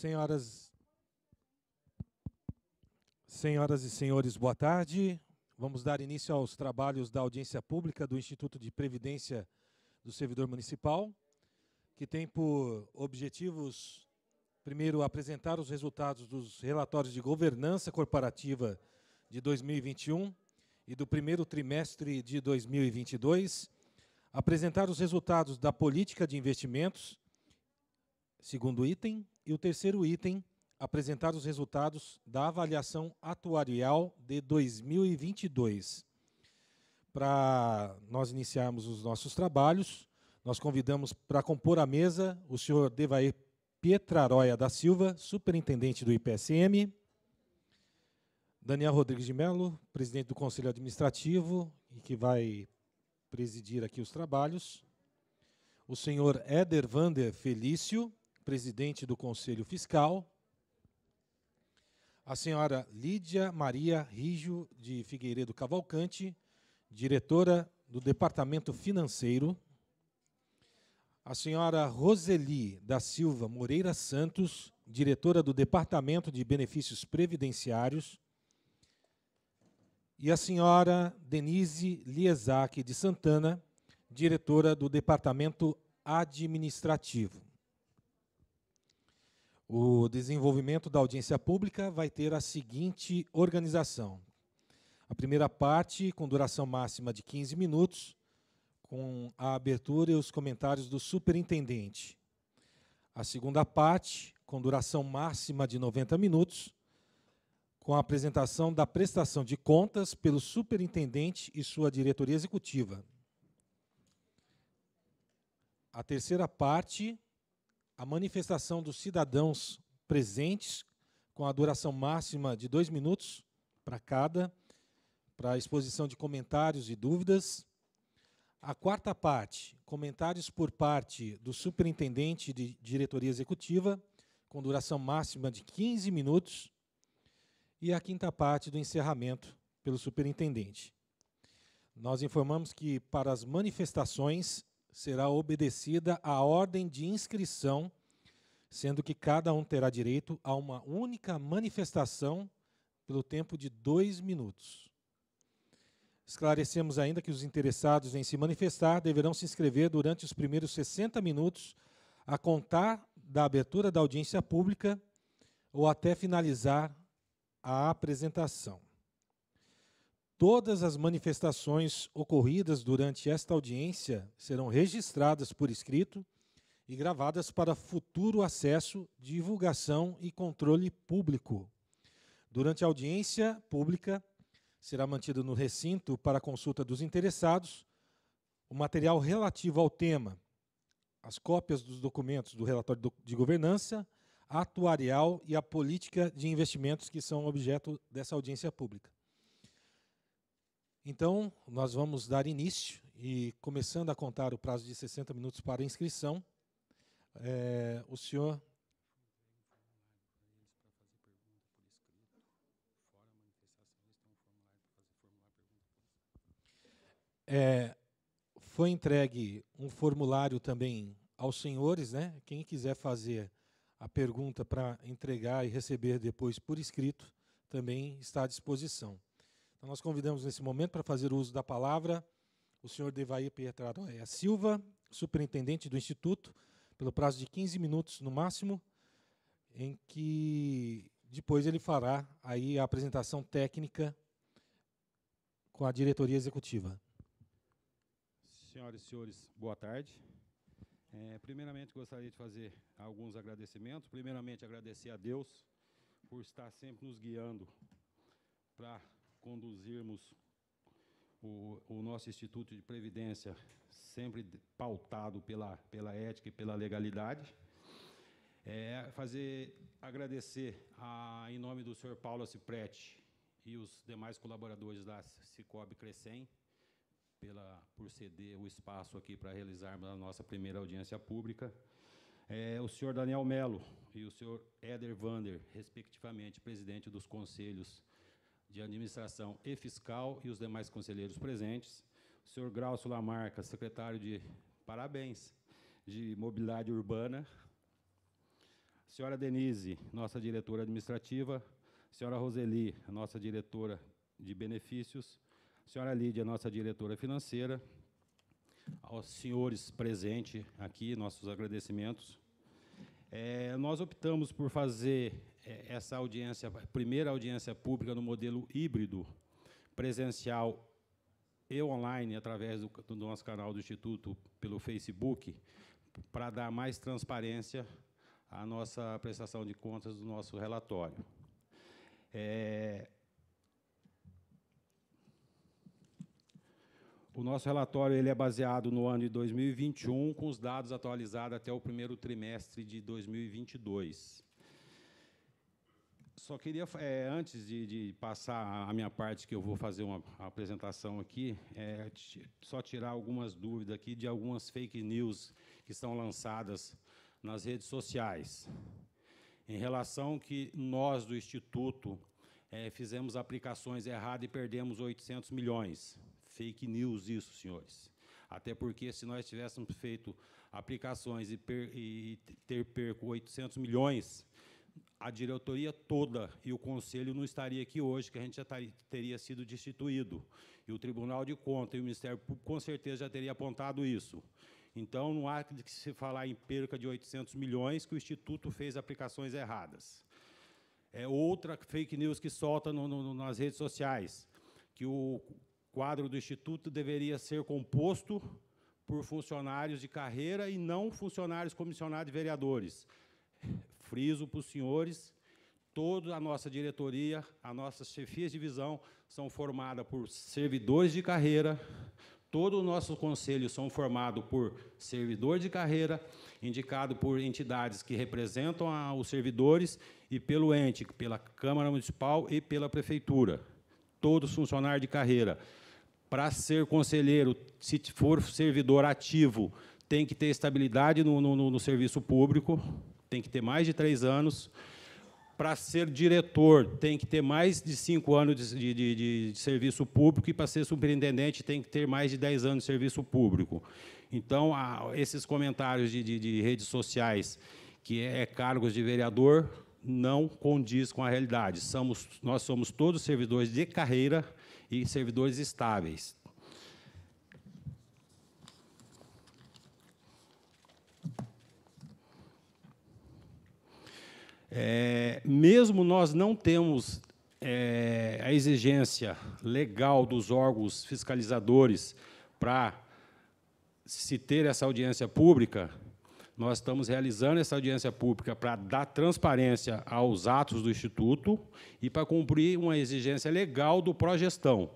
Senhoras e senhores, boa tarde. Vamos dar início aos trabalhos da audiência pública do Instituto de Previdência do Servidor Municipal, que tem por objetivos, primeiro, apresentar os resultados dos relatórios de governança corporativa de 2021 e do primeiro trimestre de 2022, apresentar os resultados da política de investimentos, segundo item, e o terceiro item, apresentar os resultados da avaliação atuarial de 2022. Para nós iniciarmos os nossos trabalhos, nós convidamos para compor a mesa o senhor Devair Pietraroia da Silva, superintendente do IPSM, Daniel Rodrigues de Mello, presidente do Conselho Administrativo e que vai presidir aqui os trabalhos, o senhor Éder Vander Felício, presidente do Conselho Fiscal, a senhora Lídia Maria Rijo de Figueiredo Cavalcante, diretora do Departamento Financeiro, a senhora Roseli da Silva Moreira Santos, diretora do Departamento de Benefícios Previdenciários, e a senhora Denise Liesac de Santana, diretora do Departamento Administrativo. O desenvolvimento da audiência pública vai ter a seguinte organização. A primeira parte, com duração máxima de 15 minutos, com a abertura e os comentários do superintendente. A segunda parte, com duração máxima de 90 minutos, com a apresentação da prestação de contas pelo superintendente e sua diretoria executiva. A terceira parte, a manifestação dos cidadãos presentes, com a duração máxima de 2 minutos para cada, para a exposição de comentários e dúvidas. A quarta parte, comentários por parte do superintendente de diretoria executiva, com duração máxima de 15 minutos. E a quinta parte do encerramento pelo superintendente. Nós informamos que, para as manifestações, será obedecida a ordem de inscrição, sendo que cada um terá direito a uma única manifestação pelo tempo de 2 minutos. Esclarecemos ainda que os interessados em se manifestar deverão se inscrever durante os primeiros 60 minutos a contar da abertura da audiência pública ou até finalizar a apresentação. Todas as manifestações ocorridas durante esta audiência serão registradas por escrito e gravadas para futuro acesso, divulgação e controle público. Durante a audiência pública, será mantido no recinto para consulta dos interessados o material relativo ao tema, as cópias dos documentos do relatório de governança, atuarial e a política de investimentos que são objeto dessa audiência pública. Então, nós vamos dar início e, começando a contar o prazo de 60 minutos para a inscrição, o senhor... foi entregue um formulário também aos senhores, né? Quem quiser fazer a pergunta para entregar e receber depois por escrito também está à disposição. Então, nós convidamos nesse momento para fazer uso da palavra o senhor Devair Pietraroia Silva, superintendente do Instituto, pelo prazo de 15 minutos no máximo, em que depois ele fará aí a apresentação técnica com a diretoria executiva. Senhoras e senhores, boa tarde. Primeiramente, gostaria de fazer alguns agradecimentos. Primeiramente, agradecer a Deus por estar sempre nos guiando para conduzirmos o nosso Instituto de Previdência, sempre pautado pela ética e pela legalidade. Agradecer em nome do senhor Paulo Cipretti e os demais colaboradores da Cicobi Crescem, por ceder o espaço aqui para realizarmos a nossa primeira audiência pública. O senhor Daniel Mello e o senhor Éder Vander, respectivamente, presidente dos Conselhos de Administração e Fiscal, e os demais conselheiros presentes. O senhor Graucio Lamarca, secretário de Mobilidade Urbana. senhora Denise, nossa diretora administrativa, senhora Roseli, nossa diretora de benefícios, senhora Lídia, nossa diretora financeira, aos senhores presentes aqui, nossos agradecimentos. Nós optamos por fazer essa audiência, primeira audiência pública no modelo híbrido, presencial e online, através do nosso canal do Instituto, pelo Facebook, para dar mais transparência à nossa prestação de contas do nosso relatório. O nosso relatório ele é baseado no ano de 2021, com os dados atualizados até o primeiro trimestre de 2022. Só queria, antes de passar a minha parte, que eu vou fazer uma apresentação aqui, só tirar algumas dúvidas aqui de algumas fake news que estão lançadas nas redes sociais, em relação que nós, do Instituto, fizemos aplicações erradas e perdemos 800 milhões. Fake news isso, senhores. Até porque, se nós tivéssemos feito aplicações e ter perco 800 milhões, a diretoria toda e o Conselho não estaria aqui hoje, que a gente já teria sido destituído. E o Tribunal de Contas e o Ministério Público, com certeza, já teria apontado isso. Então, não há de se falar em perca de 800 milhões, que o Instituto fez aplicações erradas. Outra fake news que solta nas redes sociais, que o quadro do Instituto deveria ser composto por funcionários de carreira e não funcionários comissionados de vereadores. Friso para os senhores, toda a nossa diretoria, as nossas chefias de divisão são formadas por servidores de carreira, todo o nosso conselho são formados por servidores de carreira, indicado por entidades que representam os servidores e pelo ente, pela Câmara Municipal e pela Prefeitura. Todos funcionários de carreira. Para ser conselheiro, se for servidor ativo, tem que ter estabilidade no serviço público, tem que ter mais de 3 anos. Para ser diretor, tem que ter mais de 5 anos de serviço público, e para ser superintendente, tem que ter mais de 10 anos de serviço público. Então, esses comentários de redes sociais, que cargos de vereador, não condiz com a realidade. Nós somos todos servidores de carreira e servidores estáveis. Mesmo nós não temos a exigência legal dos órgãos fiscalizadores para se ter essa audiência pública, nós estamos realizando essa audiência pública para dar transparência aos atos do Instituto e para cumprir uma exigência legal do Progestão.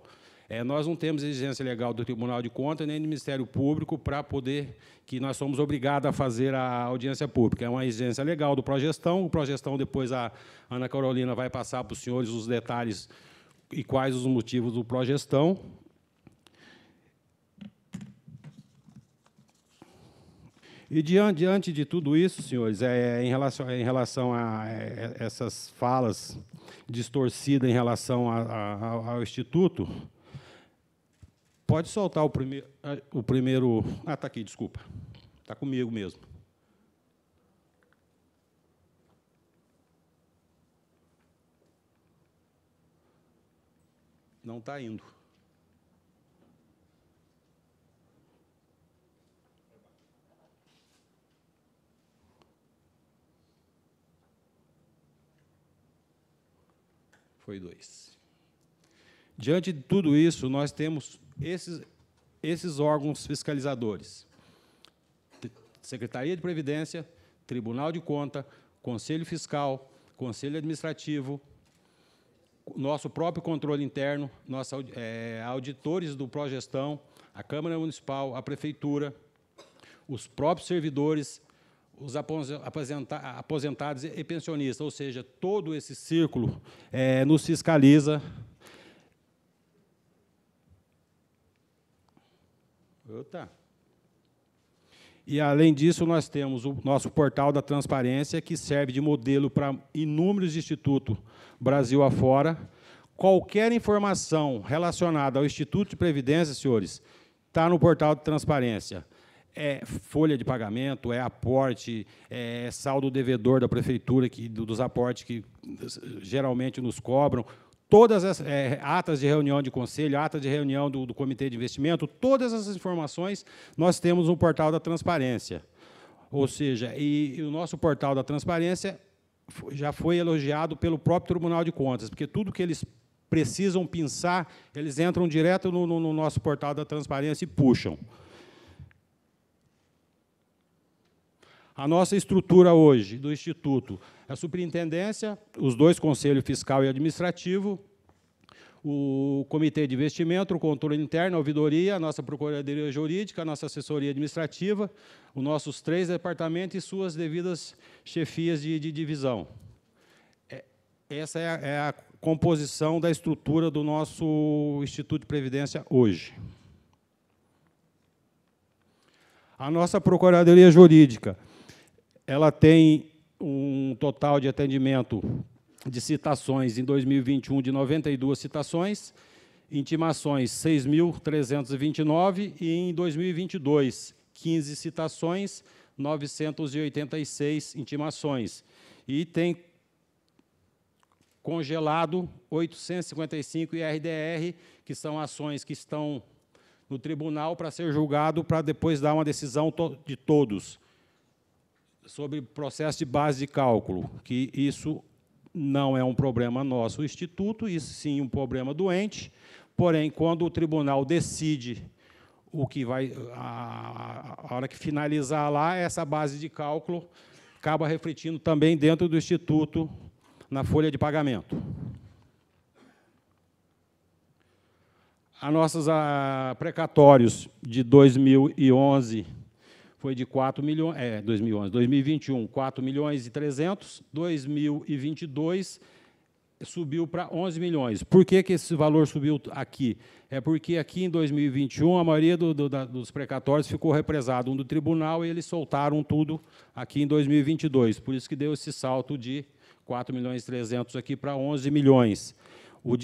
Nós não temos exigência legal do Tribunal de Contas nem do Ministério Público para poder, que nós somos obrigados a fazer a audiência pública. É uma exigência legal do Progestão. O Progestão, depois, a Ana Carolina vai passar para os senhores os detalhes e quais os motivos do Progestão. E, diante de tudo isso, senhores, em relação a essas falas distorcidas em relação ao Instituto, pode soltar o primeiro... está aqui, desculpa. Está comigo mesmo. Não está indo. Foi 2. Diante de tudo isso, nós temos esses órgãos fiscalizadores. Secretaria de Previdência, Tribunal de Contas, Conselho Fiscal, Conselho Administrativo, nosso próprio controle interno, auditores do Progestão, a Câmara Municipal, a Prefeitura, os próprios servidores, os aposentados e pensionistas, ou seja, todo esse círculo nos fiscaliza. E, além disso, nós temos o nosso portal da transparência, que serve de modelo para inúmeros institutos Brasil afora. Qualquer informação relacionada ao Instituto de Previdência, senhores, está no portal de transparência. É folha de pagamento, é aporte, é saldo devedor da prefeitura, dos aportes que geralmente nos cobram, todas as atas de reunião de conselho, atas de reunião do comitê de investimento, todas essas informações nós temos no portal da transparência. Ou seja, e o nosso portal da transparência já foi elogiado pelo próprio Tribunal de Contas, porque tudo que eles precisam pensar, eles entram direto no nosso portal da transparência e puxam. A nossa estrutura hoje do Instituto é a superintendência, os 2 conselhos fiscal e administrativo, o comitê de investimento, o controle interno, a ouvidoria, a nossa procuradoria jurídica, a nossa assessoria administrativa, os nossos 3 departamentos e suas devidas chefias de divisão. Essa é a composição da estrutura do nosso Instituto de Previdência hoje. A nossa procuradoria jurídica, ela tem um total de atendimento de citações em 2021 de 92 citações, intimações 6.329 e em 2022 15 citações, 986 intimações. E tem congelado 855 IRDR, que são ações que estão no tribunal para ser julgado, para depois dar uma decisão de todos sobre processo de base de cálculo, que isso não é um problema nosso, o Instituto, isso sim um problema do ente, porém, quando o tribunal decide o que vai, a hora que finalizar lá, essa base de cálculo acaba refletindo também dentro do Instituto, na folha de pagamento. As nossas precatórios de 2011 foi de 4 milhões, 2021, 4 milhões e 300, 2022 subiu para 11 milhões. Por que esse valor subiu aqui? É porque aqui em 2021 a maioria dos precatórios ficou represado do tribunal e eles soltaram tudo aqui em 2022. Por isso que deu esse salto de 4 milhões e 300 aqui para 11 milhões. O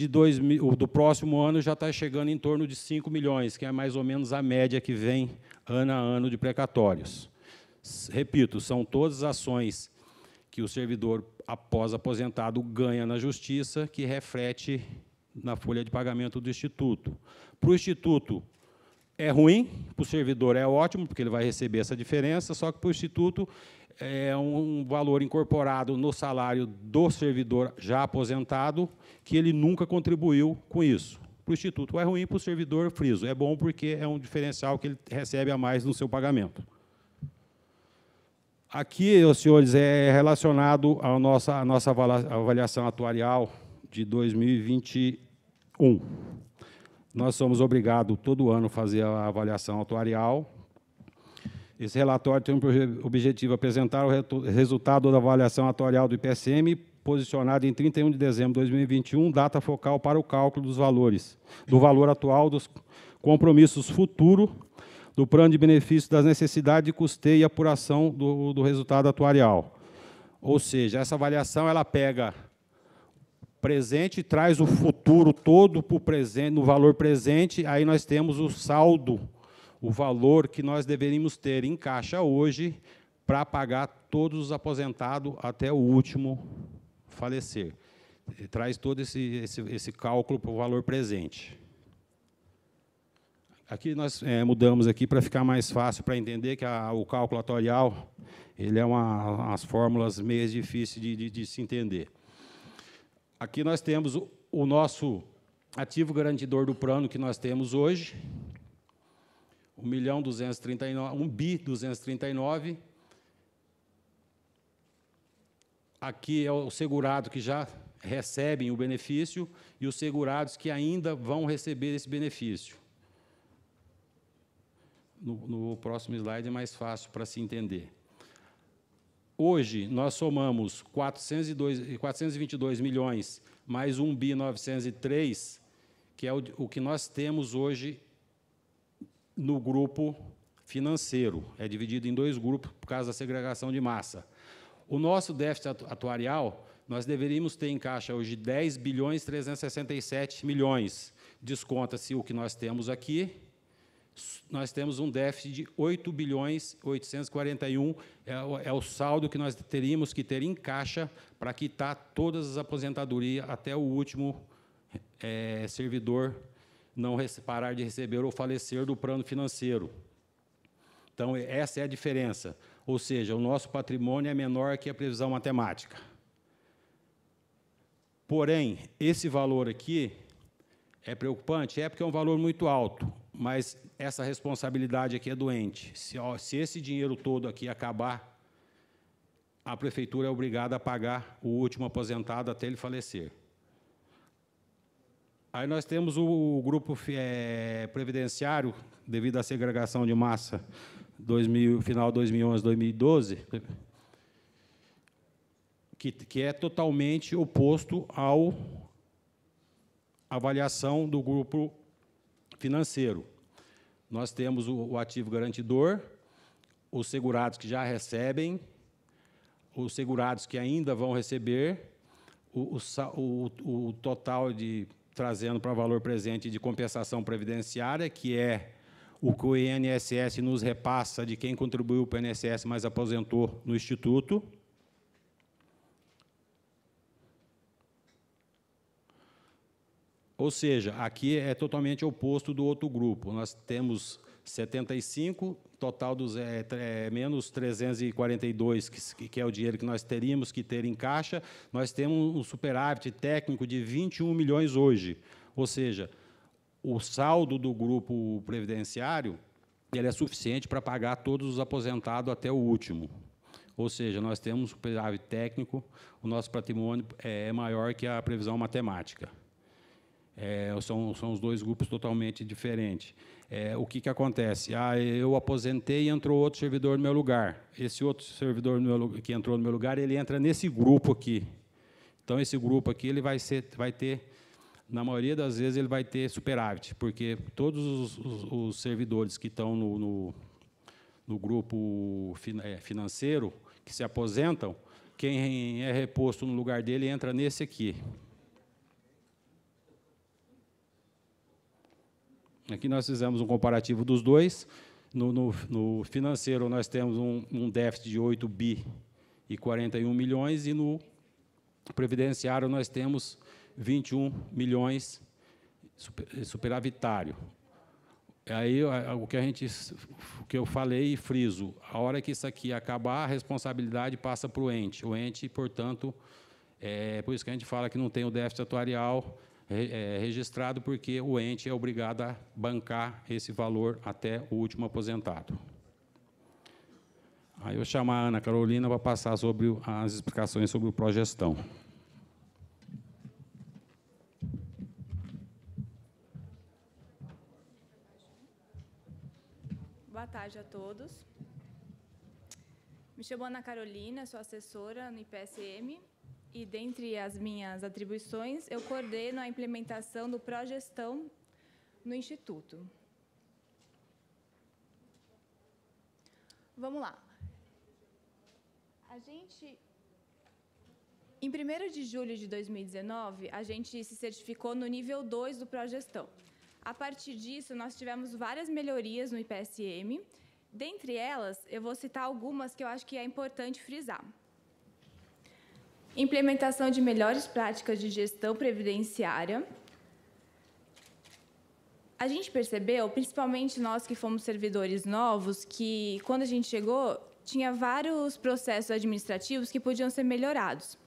do próximo ano já está chegando em torno de 5 milhões, que é mais ou menos a média que vem ano a ano de precatórios. Repito, são todas ações que o servidor, após aposentado, ganha na Justiça, que reflete na folha de pagamento do Instituto. Para o Instituto é ruim, para o servidor é ótimo, porque ele vai receber essa diferença, só que para o Instituto é um valor incorporado no salário do servidor já aposentado, que ele nunca contribuiu com isso. Para o Instituto é ruim, para o servidor, friso. É bom porque é um diferencial que ele recebe a mais no seu pagamento. Aqui, senhores, é relacionado à nossa avaliação atuarial de 2021. Nós somos obrigados, todo ano, a fazer a avaliação atuarial. Esse relatório tem o objetivo de apresentar o resultado da avaliação atuarial do IPSM, posicionado em 31 de dezembro de 2021, data focal para o cálculo dos valores, do valor atual dos compromissos futuros, do plano de benefícios das necessidades de custeio e apuração do resultado atuarial. Ou seja, essa avaliação ela pega presente e traz o futuro todo para o presente, no valor presente, aí nós temos o saldo, o valor que nós deveríamos ter em caixa hoje para pagar todos os aposentados até o último falecer. Traz todo esse cálculo para o valor presente. Aqui nós mudamos aqui para ficar mais fácil para entender que o cálculo atuarial ele é umas fórmulas meio difíceis de se entender. Aqui nós temos o nosso ativo garantidor do plano que nós temos hoje, 1.239. Aqui é o segurado que já recebem o benefício e os segurados que ainda vão receber esse benefício. No próximo slide é mais fácil para se entender. Hoje, nós somamos 422 milhões mais 1.903, que é o que nós temos hoje no grupo financeiro. É dividido em 2 grupos por causa da segregação de massa. O nosso déficit atuarial, nós deveríamos ter em caixa hoje 10 bilhões 367 milhões. Desconta-se o que nós temos aqui nós temos um déficit de 8 bilhões 841, é o saldo que nós teríamos que ter em caixa para quitar todas as aposentadorias até o último servidor não parar de receber ou falecer do plano financeiro. Então, essa é a diferença. Ou seja, o nosso patrimônio é menor que a previsão matemática. Porém, esse valor aqui é preocupante? É porque é um valor muito alto, mas essa responsabilidade aqui é doente. Se esse dinheiro todo aqui acabar, a prefeitura é obrigada a pagar o último aposentado até ele falecer. Aí nós temos o grupo previdenciário, devido à segregação de massa, final 2011, 2012, que é totalmente oposto à avaliação do grupo financeiro. Nós temos o ativo garantidor, os segurados que já recebem, os segurados que ainda vão receber, o total de trazendo para valor presente de compensação previdenciária, que é o que o INSS nos repassa de quem contribuiu para o INSS, mas aposentou no Instituto. Ou seja, aqui é totalmente oposto do outro grupo. Nós temos 75, total dos menos 342, que é o dinheiro que nós teríamos que ter em caixa. Nós temos um superávit técnico de 21 milhões hoje. Ou seja, o saldo do grupo previdenciário ele é suficiente para pagar todos os aposentados até o último. Ou seja, nós temos um superávit técnico, o nosso patrimônio é maior que a previsão matemática. São os dois grupos totalmente diferentes. O que acontece? Eu aposentei e entrou outro servidor no meu lugar. Esse outro servidor que entrou no meu lugar, ele entra nesse grupo aqui. Então, esse grupo aqui ele vai ter, na maioria das vezes, ele vai ter superávit, porque todos os servidores que estão no grupo financeiro, que se aposentam, quem é reposto no lugar dele entra nesse aqui. Aqui nós fizemos um comparativo dos dois. No financeiro, nós temos um déficit de 8 bi e 41 milhões, e no previdenciário nós temos 21 milhões superavitário. Aí, o que eu falei e friso, a hora que isso aqui acabar, a responsabilidade passa para o ente. O ente, portanto, por isso que a gente fala que não tem o déficit atuarial registrado, porque o ente é obrigado a bancar esse valor até o último aposentado. Aí eu vou chamar a Ana Carolina para passar sobre as explicações sobre o progestão. Boa tarde a todos. Me chamo Ana Carolina, sou assessora no IPSM, e, dentre as minhas atribuições, eu coordeno a implementação do progestão no Instituto. Vamos lá. Em 1º de julho de 2019, a gente se certificou no nível 2 do progestão. A partir disso, nós tivemos várias melhorias no IPSM. Dentre elas, eu vou citar algumas que eu acho que é importante frisar. Implementação de melhores práticas de gestão previdenciária. A gente percebeu, principalmente nós que fomos servidores novos, que, quando a gente chegou, tinha vários processos administrativos que podiam ser melhorados.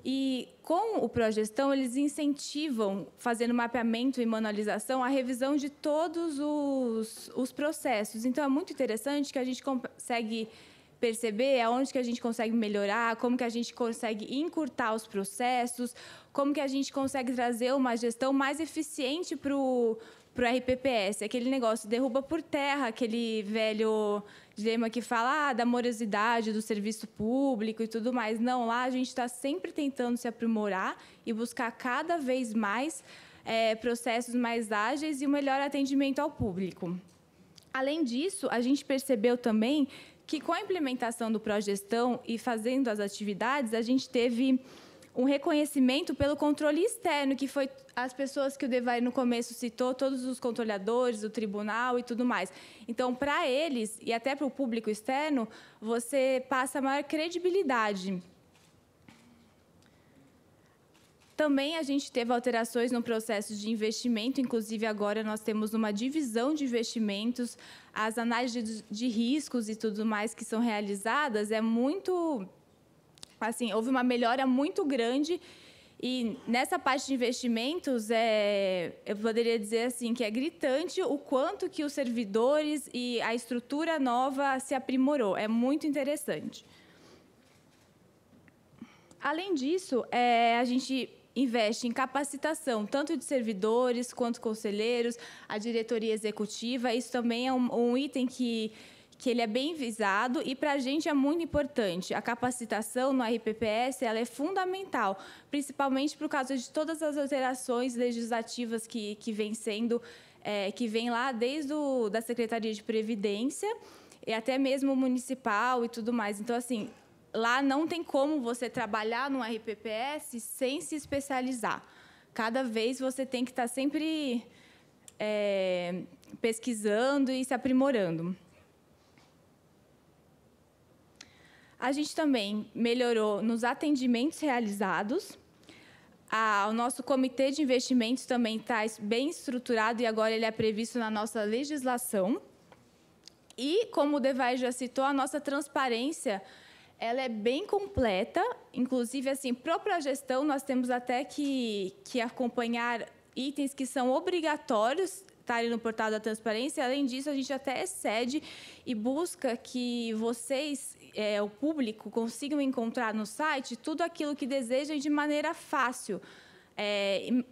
E, com o progestão, eles incentivam, fazendo mapeamento e manualização, a revisão de todos os processos. Então, é muito interessante que a gente consegue perceber aonde que a gente consegue melhorar, como que a gente consegue encurtar os processos, como que a gente consegue trazer uma gestão mais eficiente para o RPPS. Aquele negócio, derruba por terra aquele velho dilema que fala da morosidade do serviço público e tudo mais. Não, lá a gente está sempre tentando se aprimorar e buscar cada vez mais processos mais ágeis e um melhor atendimento ao público. Além disso, a gente percebeu também que, com a implementação do progestão e fazendo as atividades, a gente teve um reconhecimento pelo controle externo, que foi as pessoas que o Devari no começo citou, todos os controladores, o tribunal e tudo mais. Então, para eles, e até para o público externo, você passa maior credibilidade. Também a gente teve alterações no processo de investimento, inclusive agora nós temos uma divisão de investimentos, as análises de riscos e tudo mais que são realizadas, é muito, assim, houve uma melhora muito grande, e nessa parte de investimentos, eu poderia dizer assim, que é gritante o quanto que os servidores e a estrutura nova se aprimorou, é muito interessante. Além disso, a gente investe em capacitação, tanto de servidores quanto conselheiros, a diretoria executiva. Isso também é um item que ele é bem visado e, para a gente, é muito importante. A capacitação no RPPS ela é fundamental, principalmente por causa de todas as alterações legislativas que vem sendo, que vem lá desde da Secretaria de Previdência e até mesmo municipal e tudo mais. Então, assim, lá não tem como você trabalhar no RPPS sem se especializar. Cada vez você tem que estar sempre pesquisando e se aprimorando. A gente também melhorou nos atendimentos realizados. O nosso comitê de investimentos também está bem estruturado e agora ele é previsto na nossa legislação. E, como o Devari já citou, a nossa transparência ela é bem completa, inclusive, assim, para a Progestão, nós temos até que acompanhar itens que são obrigatórios estarem no portal da transparência. Além disso, a gente até excede e busca que vocês, o público, consigam encontrar no site tudo aquilo que desejam de maneira fácil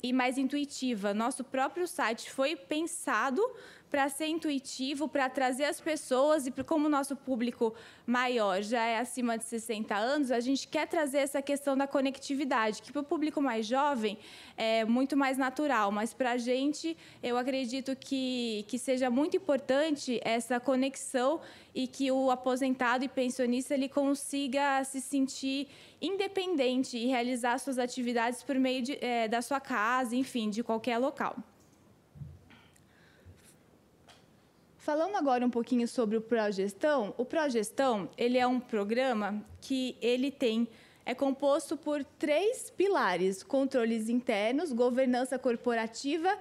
e mais intuitiva. Nosso próprio site foi pensado para ser intuitivo, para trazer as pessoas, e como o nosso público maior já é acima de 60 anos, a gente quer trazer essa questão da conectividade, que para o público mais jovem é muito mais natural, mas para a gente, eu acredito que seja muito importante essa conexão e que o aposentado e pensionista ele consiga se sentir independente e realizar suas atividades por meio da sua casa, enfim, de qualquer local. Falando agora um pouquinho sobre o Progestão, o Progestão ele é um programa que ele é composto por 3 pilares: controles internos, governança corporativa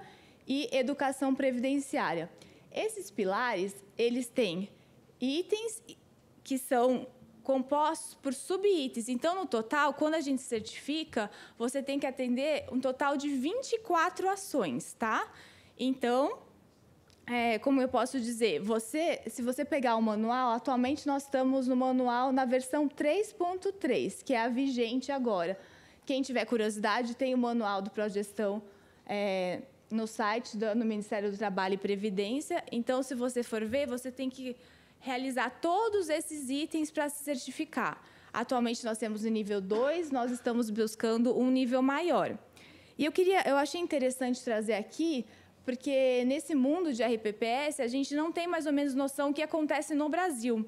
e educação previdenciária. Esses pilares eles têm itens que são compostos por sub-itens. Então, no total, quando a gente certifica, você tem que atender um total de 24 ações, tá? Então, como eu posso dizer, se você pegar o manual, atualmente nós estamos no manual na versão 3.3, que é a vigente agora. Quem tiver curiosidade, tem o manual do Progestão no site no Ministério do Trabalho e Previdência. Então, se você for ver, você tem que realizar todos esses itens para se certificar. Atualmente, nós temos o nível 2, nós estamos buscando um nível maior. E eu achei interessante trazer aqui, porque nesse mundo de RPPS, a gente não tem mais ou menos noção do que acontece no Brasil.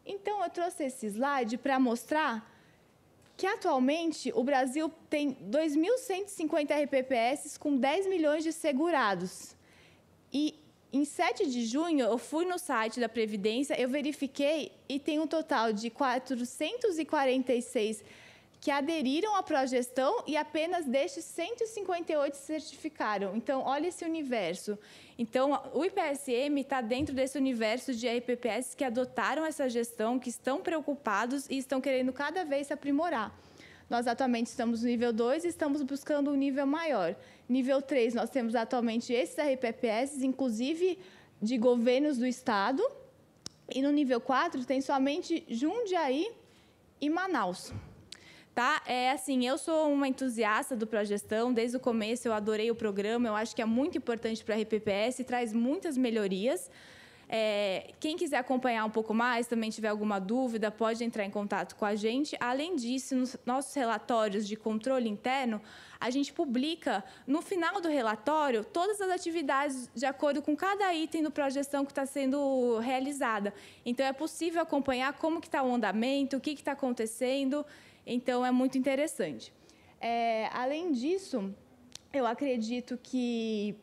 Então, eu trouxe esse slide para mostrar que, atualmente, o Brasil tem 2.150 RPPS com 10 milhões de segurados. E, em 7 de junho, eu fui no site da Previdência, eu verifiquei e tem um total de 446 que aderiram à Progestão e apenas destes 158 se certificaram. Então, olha esse universo. Então, o IPSM está dentro desse universo de RPPS que adotaram essa gestão, que estão preocupados e estão querendo cada vez se aprimorar. Nós, atualmente, estamos no nível 2 e estamos buscando um nível maior. Nível 3, nós temos atualmente esses RPPS, inclusive de governos do Estado. E no nível 4, tem somente Jundiaí e Manaus. Tá? Assim, eu sou uma entusiasta do Progestão, desde o começo eu adorei o programa, eu acho que é muito importante para a RPPS, traz muitas melhorias. Quem quiser acompanhar um pouco mais, também tiver alguma dúvida, pode entrar em contato com a gente. Além disso, nos nossos relatórios de controle interno, a gente publica, no final do relatório, todas as atividades de acordo com cada item do Progestão que está sendo realizada. Então, é possível acompanhar como que está o andamento, o que está acontecendo. Então, é muito interessante. Além disso, eu acredito que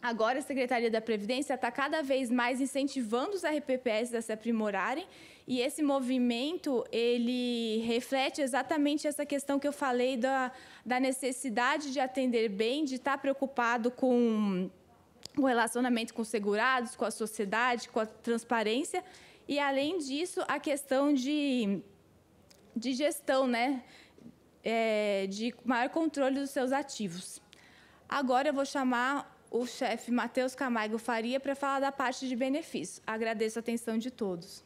agora a Secretaria da Previdência está cada vez mais incentivando os RPPS a se aprimorarem, e esse movimento ele reflete exatamente essa questão que eu falei da necessidade de atender bem, de estar preocupado com o relacionamento com os segurados, com a sociedade, com a transparência, e, além disso, a questão de gestão, né? De maior controle dos seus ativos. Agora eu vou chamar o chefe Matheus Camargo Faria para falar da parte de benefícios. Agradeço a atenção de todos.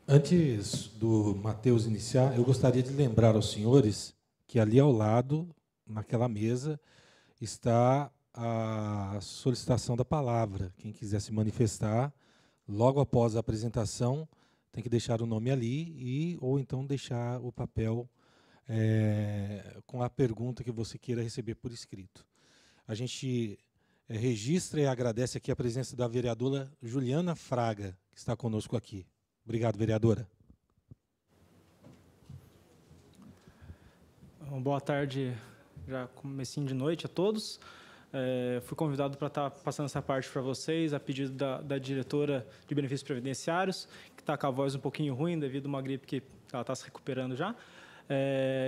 Antes do Matheus iniciar, eu gostaria de lembrar aos senhores que ali ao lado, naquela mesa, está a solicitação da palavra. Quem quiser se manifestar, logo após a apresentação, tem que deixar o nome ali ou então deixar o papel com a pergunta que você queira receber por escrito. A gente registra e agradece aqui a presença da vereadora Juliana Fraga, que está conosco aqui. Obrigado, vereadora. Boa tarde, já comecinho de noite a todos. Fui convidado para estar passando essa parte para vocês, a pedido da diretora de benefícios previdenciários, que está com a voz um pouquinho ruim devido a uma gripe que ela está se recuperando já.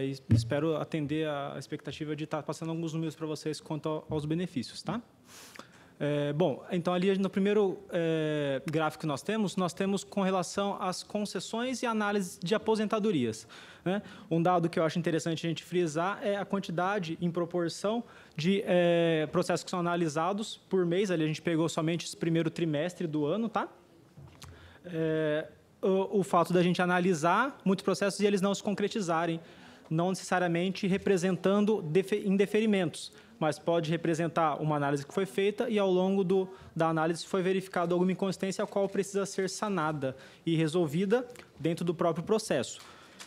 E espero atender a expectativa de estar passando alguns números para vocês quanto aos benefícios, tá? Bom, então ali no primeiro gráfico que nós temos com relação às concessões e análise de aposentadorias, né? Um dado que eu acho interessante a gente frisar é a quantidade em proporção de processos que são analisados por mês. Ali a gente pegou somente esse primeiro trimestre do ano, tá? O fato da gente analisar muitos processos e eles não se concretizarem, não necessariamente representando indeferimentos, mas pode representar uma análise que foi feita e, ao longo da análise, foi verificado alguma inconsistência a qual precisa ser sanada e resolvida dentro do próprio processo.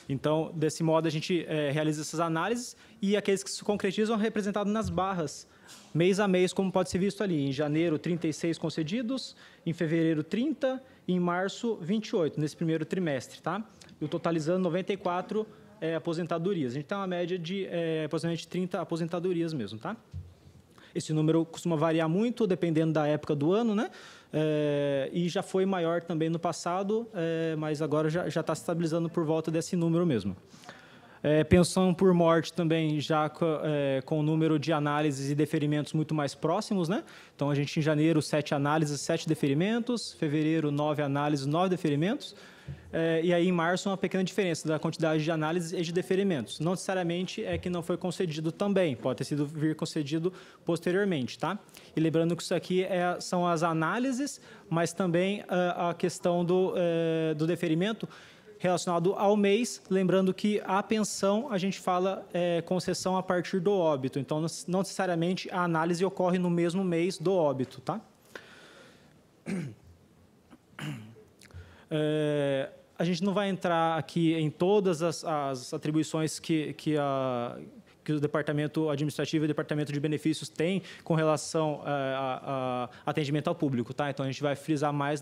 Então, desse modo, a gente realiza essas análises e aqueles que se concretizam são representados nas barras, mês a mês, como pode ser visto ali. Em janeiro, 36 concedidos, em fevereiro, 30, e em março, 28, nesse primeiro trimestre, tá? E totalizando 94 aposentadorias. A gente tem uma média de aproximadamente 30 aposentadorias mesmo, tá? Esse número costuma variar muito, dependendo da época do ano, né? E já foi maior também no passado, mas agora já está se estabilizando por volta desse número mesmo. Pensão por morte também já com o número de análises e deferimentos muito mais próximos, né? Então, a gente em janeiro, 7 análises, 7 deferimentos, fevereiro, 9 análises, 9 deferimentos, e aí em março uma pequena diferença da quantidade de análises e de deferimentos. Não necessariamente é que não foi concedido também, pode ter sido vir concedido posteriormente, tá? E lembrando que isso aqui são as análises, mas também a questão do deferimento relacionado ao mês, lembrando que a pensão, a gente fala concessão a partir do óbito, então não necessariamente a análise ocorre no mesmo mês do óbito, tá? A gente não vai entrar aqui em todas as atribuições que o Departamento Administrativo e o Departamento de Benefícios têm com relação a atendimento ao público, tá? Então, a gente vai frisar mais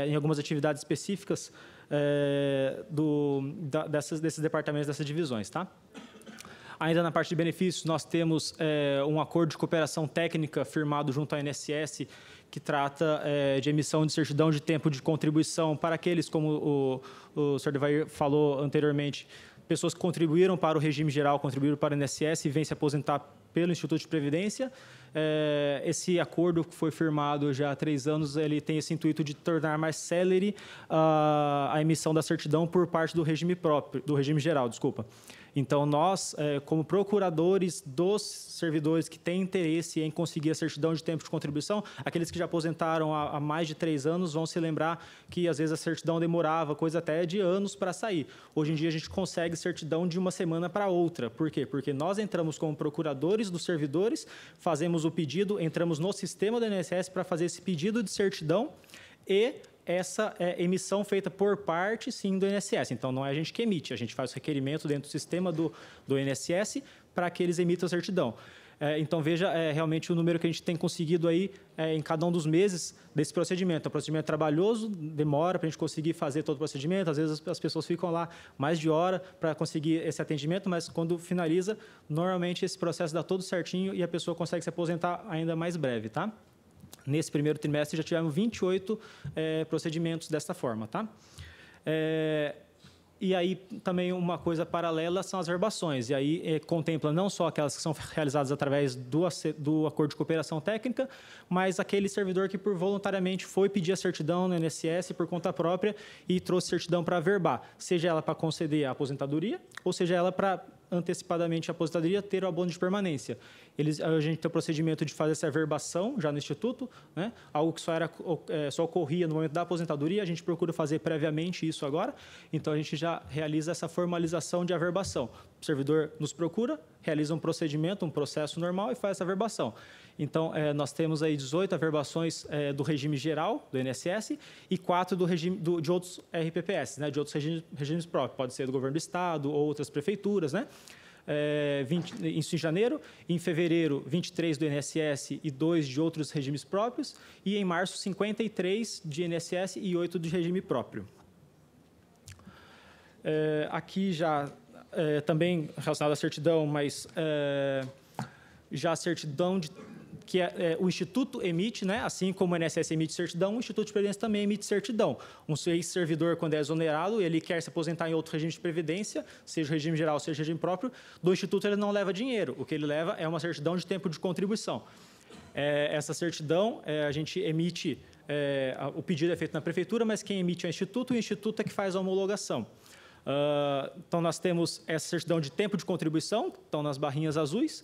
em algumas atividades específicas desses departamentos, dessas divisões, tá? Ainda na parte de benefícios, nós temos um acordo de cooperação técnica firmado junto à INSS, que trata de emissão de certidão de tempo de contribuição para aqueles, como o Sr. Devair falou anteriormente, pessoas que contribuíram para o regime geral, contribuíram para o INSS e vêm se aposentar pelo Instituto de Previdência. Esse acordo que foi firmado já há 3 anos, ele tem esse intuito de tornar mais célere a emissão da certidão por parte do regime próprio, do regime geral, desculpa. Então, nós, como procuradores dos servidores que têm interesse em conseguir a certidão de tempo de contribuição, aqueles que já aposentaram há mais de 3 anos vão se lembrar que, às vezes, a certidão demorava coisa até de anos para sair. Hoje em dia, a gente consegue certidão de uma semana para outra. Por quê? Porque nós entramos como procuradores dos servidores, fazemos o pedido, entramos no sistema do INSS para fazer esse pedido de certidão e essa emissão feita por parte, sim, do INSS. Então, não é a gente que emite, a gente faz o requerimento dentro do sistema do INSS para que eles emitam a certidão. Então, veja realmente o número que a gente tem conseguido aí em cada um dos meses desse procedimento. É um procedimento trabalhoso, demora para a gente conseguir fazer todo o procedimento. Às vezes, as pessoas ficam lá mais de hora para conseguir esse atendimento, mas quando finaliza, normalmente esse processo dá tudo certinho e a pessoa consegue se aposentar ainda mais breve, tá? Nesse primeiro trimestre, já tivemos 28 procedimentos desta forma, tá? E aí, também, uma coisa paralela são as verbações. E aí, contempla não só aquelas que são realizadas através do acordo de cooperação técnica, mas aquele servidor que, por voluntariamente, foi pedir a certidão no INSS por conta própria e trouxe certidão para averbar, seja ela para conceder a aposentadoria, ou seja ela para antecipadamente a aposentadoria ter o abono de permanência. A gente tem o procedimento de fazer essa averbação já no Instituto, né? Algo que só ocorria no momento da aposentadoria, a gente procura fazer previamente isso agora, então a gente já realiza essa formalização de averbação. O servidor nos procura, realiza um procedimento, um processo normal e faz essa averbação. Então, nós temos aí 18 averbações do regime geral do INSS e 4 de outros RPPS, né, de outros regimes próprios. Pode ser do governo do Estado ou outras prefeituras, né? Isso em janeiro. Em fevereiro, 23 do INSS e 2 de outros regimes próprios. E em março, 53 de INSS e 8 de regime próprio. Aqui já também relacionado à certidão, mas já a certidão que o Instituto emite, né? Assim como o INSS emite certidão, o Instituto de Previdência também emite certidão. Um ex-servidor, quando é exonerado, ele quer se aposentar em outro regime de previdência, seja regime geral, seja regime próprio, do Instituto ele não leva dinheiro. O que ele leva é uma certidão de tempo de contribuição. Essa certidão, a gente emite, o pedido é feito na Prefeitura, mas quem emite é o Instituto é que faz a homologação. Então, nós temos essa certidão de tempo de contribuição, estão nas barrinhas azuis,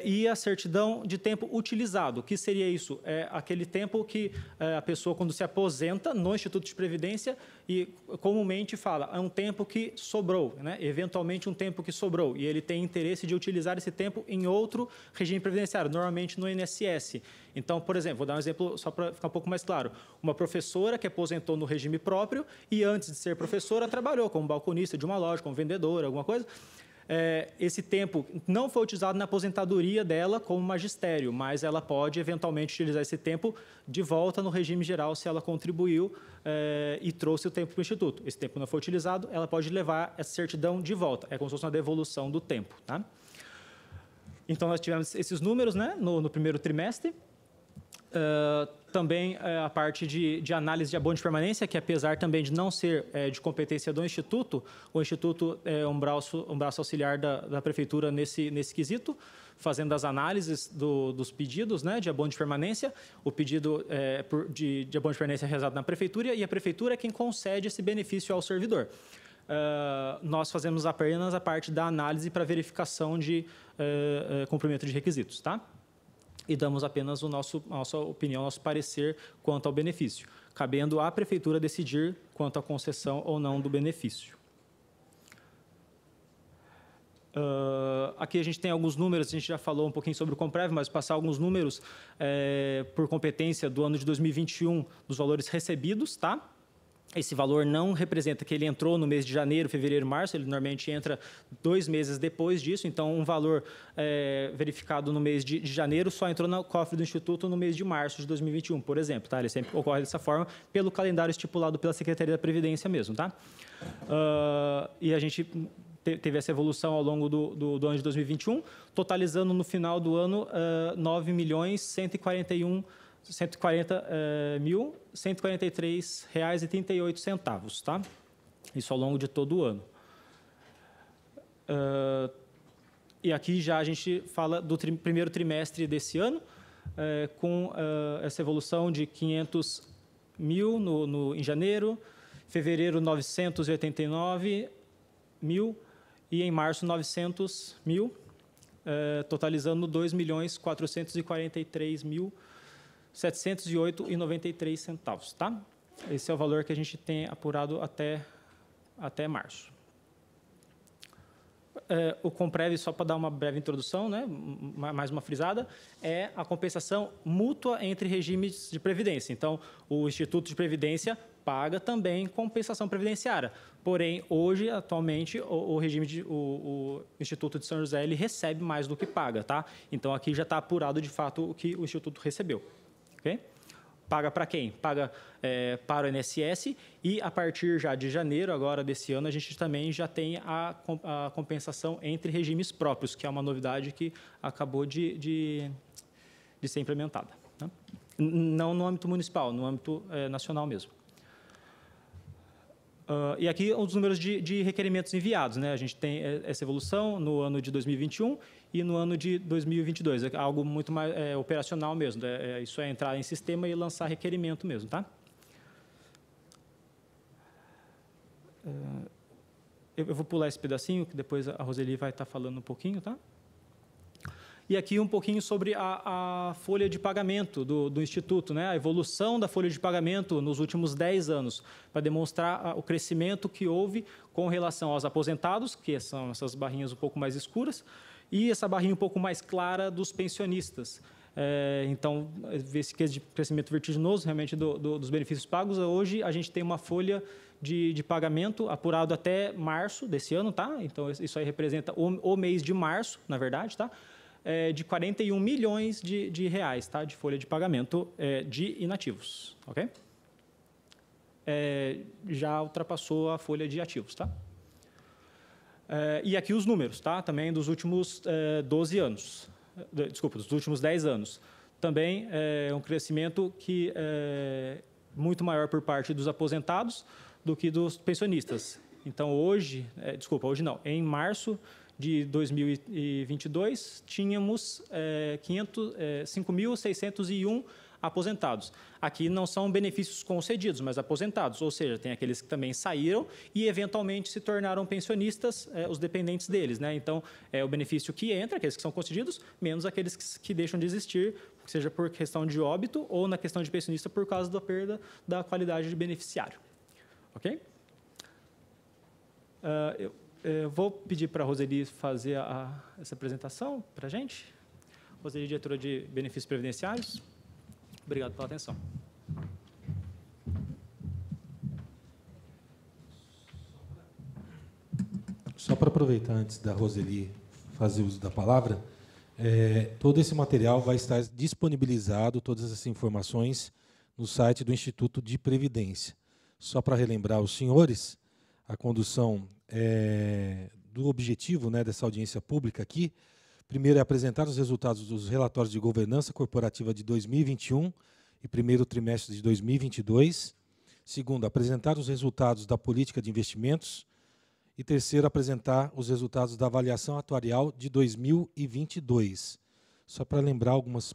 e a certidão de tempo utilizado. O que seria isso? É aquele tempo que a pessoa, quando se aposenta no Instituto de Previdência, e comumente fala, é um tempo que sobrou, né? Eventualmente um tempo que sobrou, e ele tem interesse de utilizar esse tempo em outro regime previdenciário, normalmente no INSS. Então, por exemplo, vou dar um exemplo só para ficar um pouco mais claro. Uma professora que aposentou no regime próprio e antes de ser professora trabalhou como balconista de uma loja, como vendedora, alguma coisa. Esse tempo não foi utilizado na aposentadoria dela como magistério, mas ela pode, eventualmente, utilizar esse tempo de volta no regime geral se ela contribuiu e trouxe o tempo para o Instituto. Esse tempo não foi utilizado, ela pode levar essa certidão de volta. É como se fosse uma devolução do tempo, tá? Então, nós tivemos esses números, né, no primeiro trimestre. Também a parte de análise de abono de permanência, que apesar também de não ser de competência do Instituto, o Instituto é um braço auxiliar da Prefeitura nesse quesito, fazendo as análises dos pedidos, né, de abono de permanência. O pedido de abono de permanência é realizado na Prefeitura e a Prefeitura é quem concede esse benefício ao servidor. Nós fazemos apenas a parte da análise para verificação de cumprimento de requisitos, tá? E damos apenas a nossa opinião, nosso parecer quanto ao benefício, cabendo à Prefeitura decidir quanto à concessão ou não do benefício. Aqui a gente tem alguns números, a gente já falou um pouquinho sobre o Comprev, mas passar alguns números por competência do ano de 2021 dos valores recebidos, tá? Esse valor não representa que ele entrou no mês de janeiro, fevereiro, março, ele normalmente entra 2 meses depois disso, então um valor verificado no mês de janeiro só entrou no cofre do Instituto no mês de março de 2021, por exemplo, tá? Ele sempre ocorre dessa forma pelo calendário estipulado pela Secretaria da Previdência mesmo, tá? E a gente teve essa evolução ao longo do ano de 2021, totalizando no final do ano R$ 1.143,38, tá? Isso ao longo de todo o ano. E aqui já a gente fala do primeiro trimestre desse ano, com essa evolução de 500 mil em janeiro, fevereiro 989 mil e em março 900 mil, totalizando 2.443.708,93 tá? Esse é o valor que a gente tem apurado até março. O Comprev, só para dar uma breve introdução, né, mais uma frisada, é a compensação mútua entre regimes de previdência. Então, o Instituto de Previdência paga também compensação previdenciária. Porém, hoje, atualmente, o Instituto de São José ele recebe mais do que paga, tá? Então, aqui já está apurado, de fato, o que o Instituto recebeu. Ok? Paga para quem? Paga para o INSS e, a partir já de janeiro, agora desse ano, a gente também já tem a compensação entre regimes próprios, que é uma novidade que acabou de ser implementada, né? Não no âmbito municipal, no âmbito nacional mesmo. E aqui os números de requerimentos enviados, né? A gente tem essa evolução no ano de 2021 e no ano de 2022. É algo muito mais operacional mesmo. Isso é entrar em sistema e lançar requerimento mesmo, tá? Eu vou pular esse pedacinho, que depois a Roseli vai estar falando um pouquinho, tá? E aqui um pouquinho sobre a folha de pagamento do Instituto, né? A evolução da folha de pagamento nos últimos 10 anos, para demonstrar o crescimento que houve com relação aos aposentados, que são essas barrinhas um pouco mais escuras, e essa barrinha um pouco mais clara dos pensionistas. Então, esse crescimento vertiginoso realmente dos benefícios pagos. Hoje, a gente tem uma folha de pagamento apurado até março desse ano, tá? Então, isso aí representa o mês de março, na verdade, tá? De 41 milhões de reais, tá? De folha de pagamento de inativos, ok? Já ultrapassou a folha de ativos, tá? E aqui os números, tá? Também dos últimos 12 anos, desculpa, dos últimos 10 anos. Também um crescimento que é muito maior por parte dos aposentados do que dos pensionistas. Então, hoje não, em março de 2022, tínhamos 5.601 aposentados. Aqui não são benefícios concedidos, mas aposentados, ou seja, tem aqueles que também saíram e, eventualmente, se tornaram pensionistas, os dependentes deles, né? Então, o benefício que entra, aqueles que são concedidos, menos aqueles que deixam de existir, seja por questão de óbito ou na questão de pensionista por causa da perda da qualidade de beneficiário. Ok? Eu vou pedir para a Roseli fazer essa apresentação para a gente. Roseli, diretora de Benefícios Previdenciários. Obrigado pela atenção. Só para aproveitar, antes da Roseli fazer uso da palavra, todo esse material vai estar disponibilizado, todas essas informações, no site do Instituto de Previdência. Só para relembrar os senhores, a condução do objetivo, né, dessa audiência pública aqui, primeiro é apresentar os resultados dos relatórios de governança corporativa de 2021 e primeiro trimestre de 2022. Segundo, apresentar os resultados da política de investimentos. E terceiro, apresentar os resultados da avaliação atuarial de 2022. Só para lembrar algumas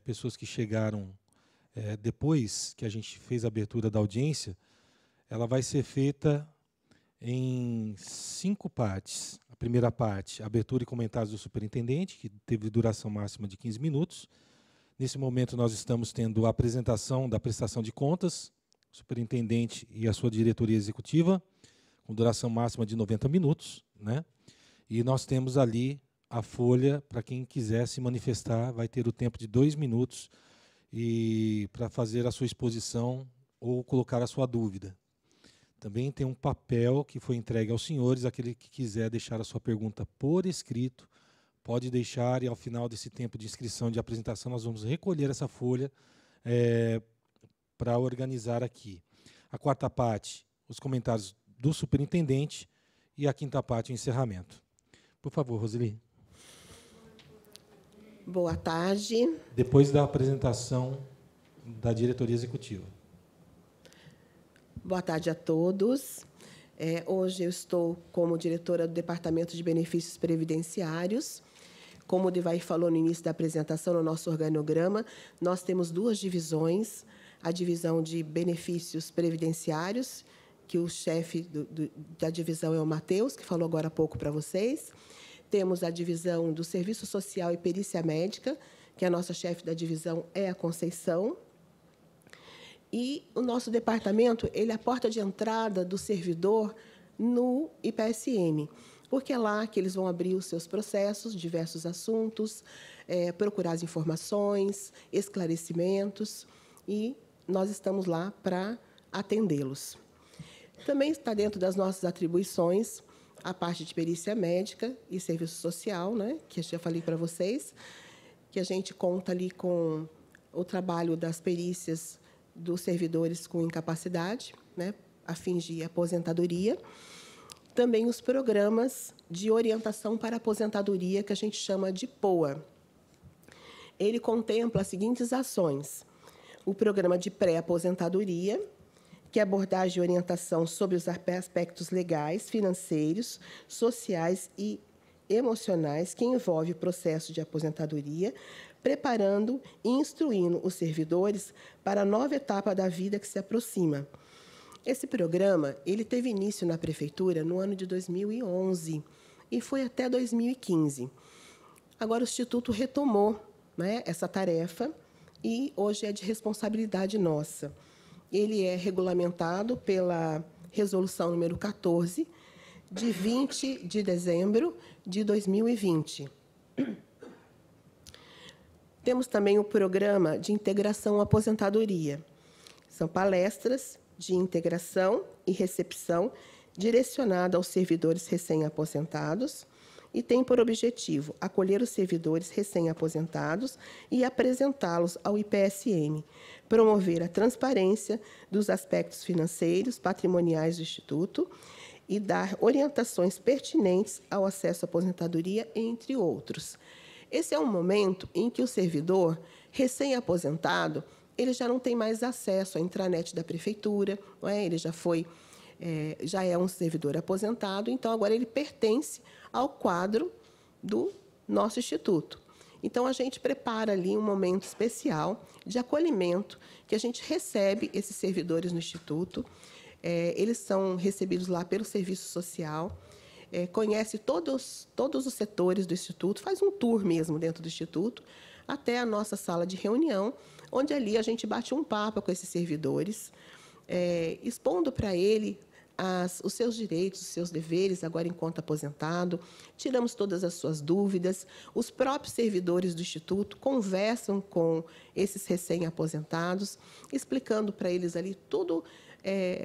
pessoas que chegaram depois que a gente fez a abertura da audiência, ela vai ser feita em 5 partes. A primeira parte, abertura e comentários do superintendente, que teve duração máxima de 15 minutos. Nesse momento, nós estamos tendo a apresentação da prestação de contas, o superintendente e a sua diretoria executiva, com duração máxima de 90 minutos, né? E nós temos ali a folha, para quem quiser se manifestar, vai ter o tempo de 2 minutos e para fazer a sua exposição ou colocar a sua dúvida. Também tem um papel que foi entregue aos senhores, aquele que quiser deixar a sua pergunta por escrito, pode deixar, e ao final desse tempo de inscrição de apresentação, nós vamos recolher essa folha para organizar aqui. A quarta parte, os comentários do superintendente, e a quinta parte, o encerramento. Por favor, Roseli. Boa tarde. Depois da apresentação da diretoria executiva. Boa tarde a todos. Hoje eu estou como diretora do Departamento de Benefícios Previdenciários. Como o Devair falou no início da apresentação, no nosso organograma, nós temos 2 divisões. A divisão de benefícios previdenciários, que o chefe da divisão é o Matheus, que falou agora há pouco para vocês. Temos a divisão do Serviço Social e Perícia Médica, que a nossa chefe da divisão é a Conceição. E o nosso departamento ele é a porta de entrada do servidor no IPSM, porque é lá que eles vão abrir os seus processos, diversos assuntos, procurar as informações, esclarecimentos, e nós estamos lá para atendê-los. Também está dentro das nossas atribuições a parte de perícia médica e serviço social, né, que eu já falei para vocês, que a gente conta ali com o trabalho das perícias dos servidores com incapacidade, né, a fim de aposentadoria. Também os programas de orientação para aposentadoria, que a gente chama de POA. Ele contempla as seguintes ações: o programa de pré-aposentadoria, que é abordagem e orientação sobre os aspectos legais, financeiros, sociais e emocionais que envolve o processo de aposentadoria, preparando e instruindo os servidores para a nova etapa da vida que se aproxima. Esse programa ele teve início na Prefeitura no ano de 2011 e foi até 2015. Agora, o Instituto retomou, né, essa tarefa e hoje é de responsabilidade nossa. Ele é regulamentado pela Resolução número 14, de 20 de dezembro de 2020. Temos também o Programa de Integração à Aposentadoria. São palestras de integração e recepção direcionada aos servidores recém-aposentados e tem por objetivo acolher os servidores recém-aposentados e apresentá-los ao IPSM, promover a transparência dos aspectos financeiros, patrimoniais do Instituto e dar orientações pertinentes ao acesso à aposentadoria, entre outros. Esse é um momento em que o servidor recém-aposentado ele já não tem mais acesso à intranet da Prefeitura, não é? Ele já é um servidor aposentado, então agora ele pertence ao quadro do nosso Instituto. Então, a gente prepara ali um momento especial de acolhimento, que a gente recebe esses servidores no Instituto. Eles são recebidos lá pelo Serviço Social, conhece todos os setores do Instituto, faz um tour mesmo dentro do Instituto, até a nossa sala de reunião, onde ali a gente bate um papo com esses servidores, expondo para ele os seus direitos, os seus deveres, agora enquanto aposentado, tiramos todas as suas dúvidas. Os próprios servidores do Instituto conversam com esses recém-aposentados, explicando para eles ali tudo,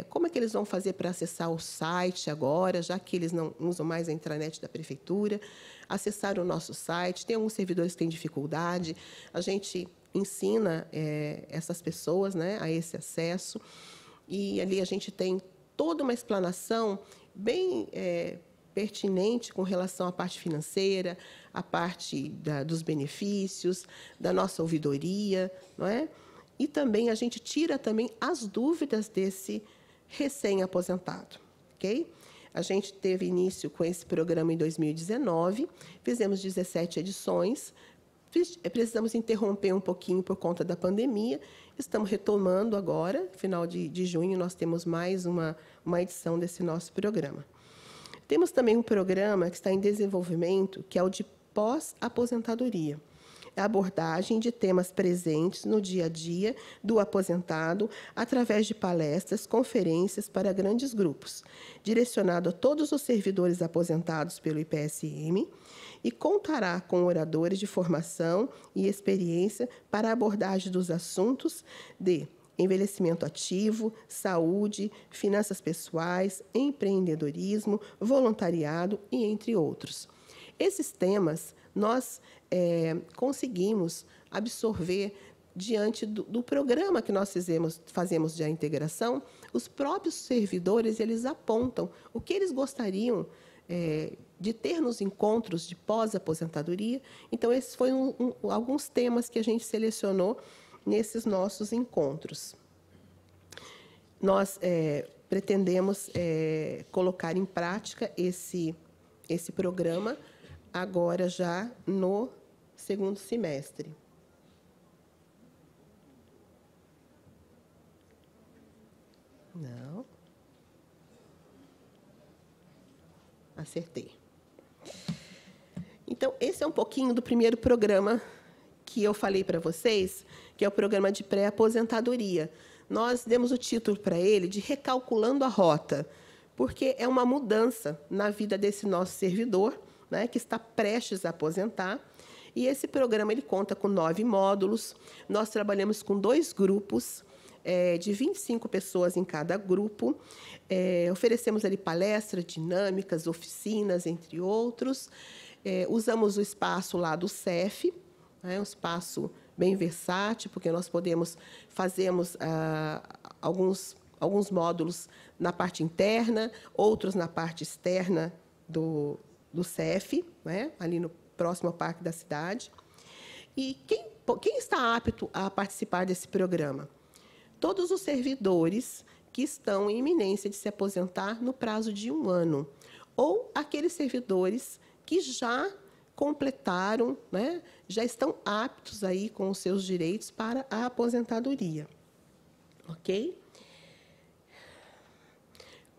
como é que eles vão fazer para acessar o site agora, já que eles não usam mais a intranet da Prefeitura, acessar o nosso site. Tem alguns servidores que têm dificuldade, a gente ensina essas pessoas, né, a esse acesso, e ali a gente tem toda uma explanação bem pertinente com relação à parte financeira, à parte dos benefícios, da nossa ouvidoria, não é? E também a gente tira também as dúvidas desse recém-aposentado, ok? A gente teve início com esse programa em 2019, fizemos 17 edições, precisamos interromper um pouquinho por conta da pandemia, estamos retomando agora, final de junho, nós temos mais uma edição desse nosso programa. Temos também um programa que está em desenvolvimento, que é o de pós-aposentadoria. É a abordagem de temas presentes no dia a dia do aposentado, através de palestras, conferências para grandes grupos, direcionado a todos os servidores aposentados pelo IPSM, e contará com oradores de formação e experiência para a abordagem dos assuntos de envelhecimento ativo, saúde, finanças pessoais, empreendedorismo, voluntariado e entre outros. Esses temas nós conseguimos absorver diante do programa que nós fazemos de integração. Os próprios servidores eles apontam o que eles gostariam de ter nos encontros de pós-aposentadoria. Então, esses foram alguns temas que a gente selecionou nesses nossos encontros. Nós pretendemos colocar em prática esse programa agora já no segundo semestre. Não. Acertei. Então, esse é um pouquinho do primeiro programa que eu falei para vocês, que é o programa de pré-aposentadoria. Nós demos o título para ele de Recalculando a Rota, porque é uma mudança na vida desse nosso servidor, né, que está prestes a aposentar. E esse programa ele conta com 9 módulos. Nós trabalhamos com 2 grupos de 25 pessoas em cada grupo. Oferecemos ali palestras dinâmicas, oficinas, entre outros. Usamos o espaço lá do CEF, né, um espaço bem versátil, porque nós fazemos alguns módulos na parte interna, outros na parte externa do CEF, né, ali no próximo ao Parque da Cidade. E quem está apto a participar desse programa? Todos os servidores que estão em iminência de se aposentar no prazo de 1 ano, ou aqueles servidores que já completaram, né, já estão aptos aí com os seus direitos para a aposentadoria. Ok?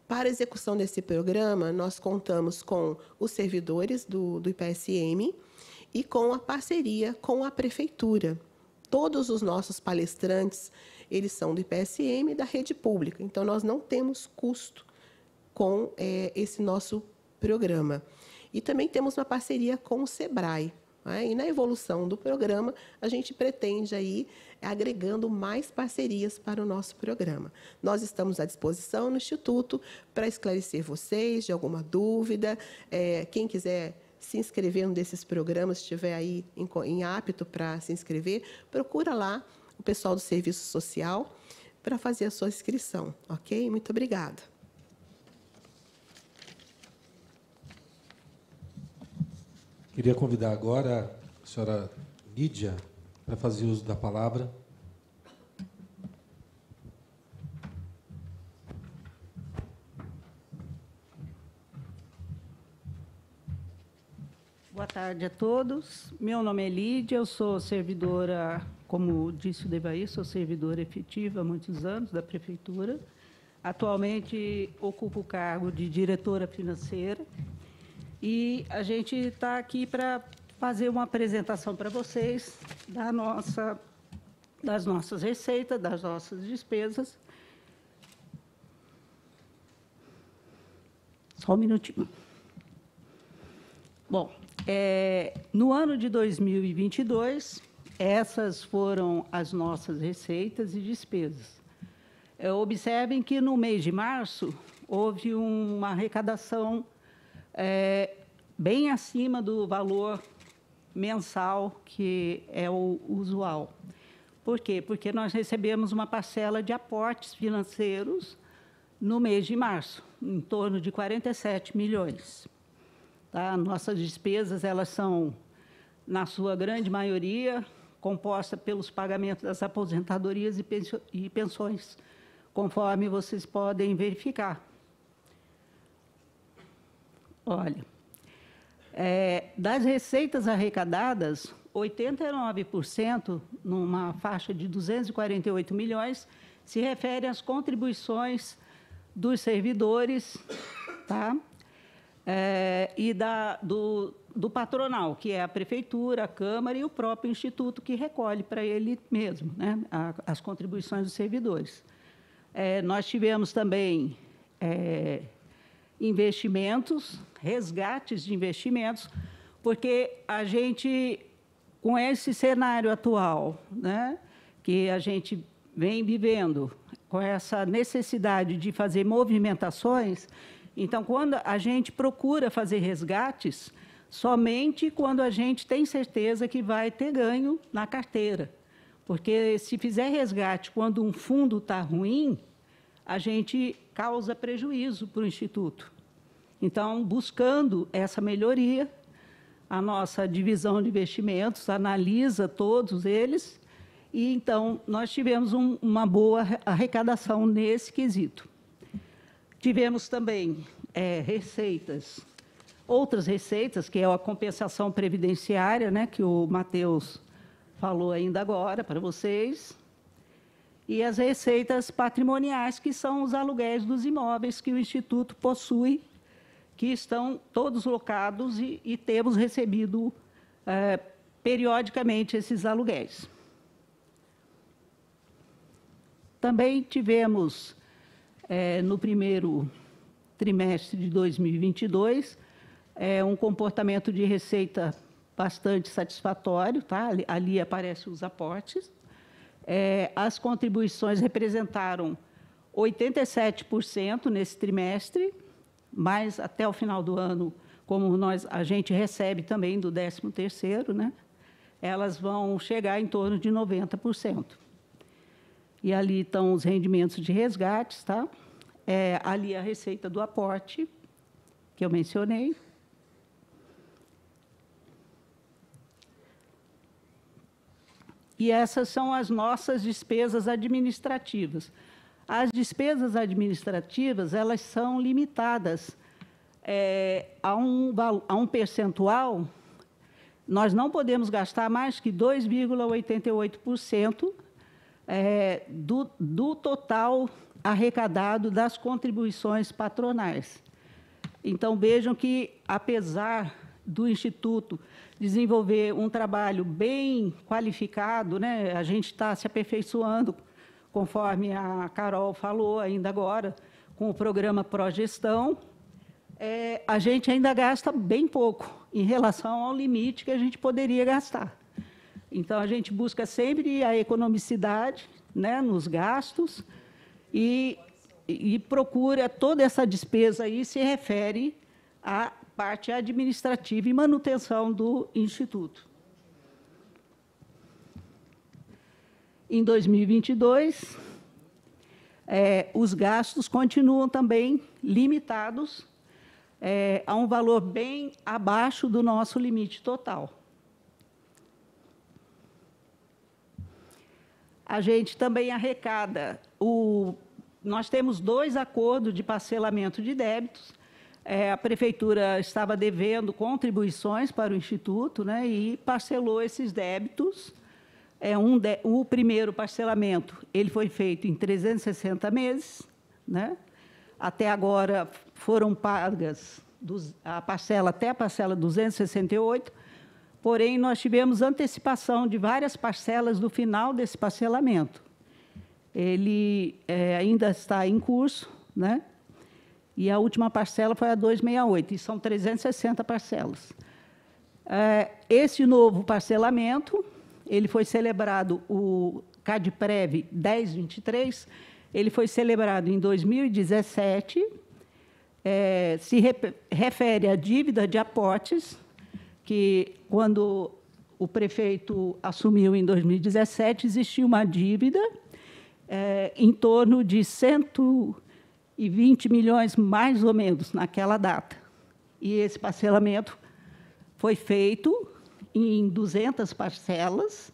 Para a execução desse programa, nós contamos com os servidores do IPSM e com a parceria com a Prefeitura. Todos os nossos palestrantes, eles são do IPSM e da rede pública, então nós não temos custo com esse nosso programa. E também temos uma parceria com o SEBRAE. Né? E na evolução do programa, a gente pretende aí agregando mais parcerias para o nosso programa. Nós estamos à disposição no Instituto para esclarecer vocês de alguma dúvida. Quem quiser se inscrever num desses programas, estiver aí em apto para se inscrever, procura lá o pessoal do Serviço Social para fazer a sua inscrição. Ok? Muito obrigada. Queria convidar agora a senhora Lídia para fazer uso da palavra. Boa tarde a todos. Meu nome é Lídia, eu sou servidora, como disse o Devair, sou servidora efetiva há muitos anos da Prefeitura. Atualmente ocupo o cargo de diretora financeira e a gente está aqui para fazer uma apresentação para vocês das nossas receitas, das nossas despesas. Só um minutinho. Bom, no ano de 2022, essas foram as nossas receitas e despesas. Observem que, no mês de março, houve uma arrecadação bem acima do valor mensal, que é o usual. Por quê? Porque nós recebemos uma parcela de aportes financeiros no mês de março, em torno de 47 milhões. Tá? Nossas despesas, elas são, na sua grande maioria, compostas pelos pagamentos das aposentadorias e pensões, conforme vocês podem verificar. Olha, das receitas arrecadadas, 89%, numa faixa de 248 milhões, se refere às contribuições dos servidores, tá? E do patronal, que é a Prefeitura, a Câmara e o próprio Instituto, que recolhe para ele mesmo, né, as contribuições dos servidores. Nós tivemos também investimentos, resgates de investimentos, porque a gente, com esse cenário atual, né, que a gente vem vivendo, com essa necessidade de fazer movimentações, então, quando a gente procura fazer resgates, somente quando a gente tem certeza que vai ter ganho na carteira. Porque, se fizer resgate quando um fundo está ruim, a gente causa prejuízo para o Instituto. Então, buscando essa melhoria, a nossa divisão de investimentos analisa todos eles, e, então, nós tivemos uma boa arrecadação nesse quesito. Tivemos também outras receitas, que é a compensação previdenciária, né, que o Matheus falou ainda agora para vocês, e as receitas patrimoniais, que são os aluguéis dos imóveis que o Instituto possui, que estão todos locados e temos recebido periodicamente esses aluguéis. Também tivemos, no primeiro trimestre de 2022, um comportamento de receita bastante satisfatório, tá? Ali aparecem os aportes. As contribuições representaram 87% nesse trimestre, mas até o final do ano, como a gente recebe também do 13º, né, elas vão chegar em torno de 90%. E ali estão os rendimentos de resgates, tá? Ali a receita do aporte, que eu mencionei. E essas são as nossas despesas administrativas. As despesas administrativas, elas são limitadas a um percentual. Nós não podemos gastar mais que 2,88% do total arrecadado das contribuições patronais. Então, vejam que, apesar do Instituto desenvolver um trabalho bem qualificado, né, a gente está se aperfeiçoando, conforme a Carol falou ainda agora, com o programa Progestão, a gente ainda gasta bem pouco em relação ao limite que a gente poderia gastar. Então, a gente busca sempre a economicidade, né, nos gastos e procura toda essa despesa aí se refere à parte administrativa e manutenção do Instituto. Em 2022, os gastos continuam também limitados a um valor bem abaixo do nosso limite total. A gente também arrecada nós temos 2 acordos de parcelamento de débitos. A prefeitura estava devendo contribuições para o Instituto, né, e parcelou esses débitos. O primeiro parcelamento ele foi feito em 360 meses. Né? Até agora foram pagas até a parcela 268, porém, nós tivemos antecipação de várias parcelas do final desse parcelamento. Ele ainda está em curso, né? E a última parcela foi a 268, e são 360 parcelas. Esse novo parcelamento, ele foi celebrado, o CADPREV 1023, ele foi celebrado em 2017, se refere à dívida de aportes, que, quando o prefeito assumiu em 2017, existia uma dívida em torno de 120 milhões, mais ou menos, naquela data. E esse parcelamento foi feito em 200 parcelas.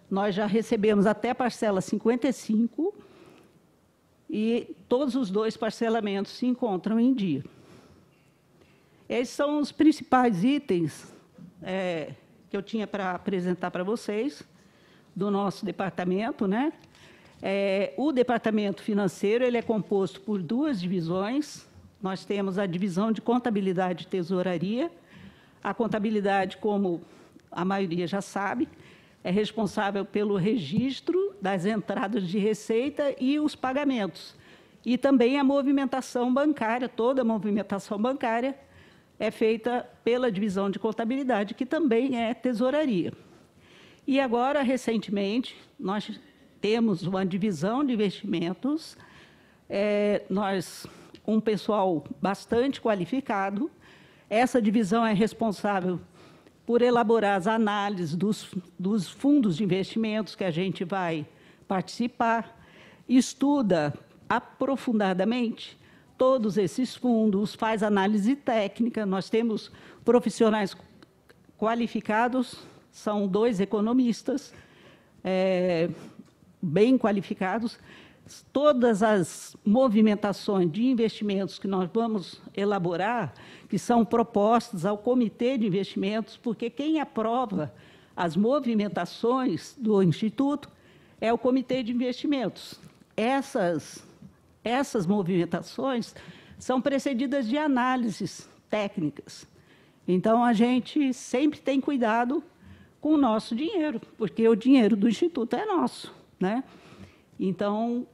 Nós já recebemos até a parcela 55, e todos os 2 parcelamentos se encontram em dia. Esses são os principais itens que eu tinha para apresentar para vocês, do nosso departamento, né? O departamento financeiro ele é composto por 2 divisões. Nós temos a divisão de contabilidade e tesouraria. A contabilidade, como a maioria já sabe, é responsável pelo registro das entradas de receita e os pagamentos. E também a movimentação bancária, toda a movimentação bancária é feita pela divisão de contabilidade, que também é tesouraria. E agora, recentemente, nós temos uma divisão de investimentos, um pessoal bastante qualificado. Essa divisão é responsável por elaborar as análises dos fundos de investimentos que a gente vai participar, estuda aprofundadamente todos esses fundos, faz análise técnica. Nós temos profissionais qualificados, são 2 economistas, bem qualificados. Todas as movimentações de investimentos que nós vamos elaborar, que são propostas ao Comitê de Investimentos, porque quem aprova as movimentações do Instituto é o Comitê de Investimentos. Essas movimentações são precedidas de análises técnicas. Então, a gente sempre tem cuidado com o nosso dinheiro, porque o dinheiro do Instituto é nosso, né? Então,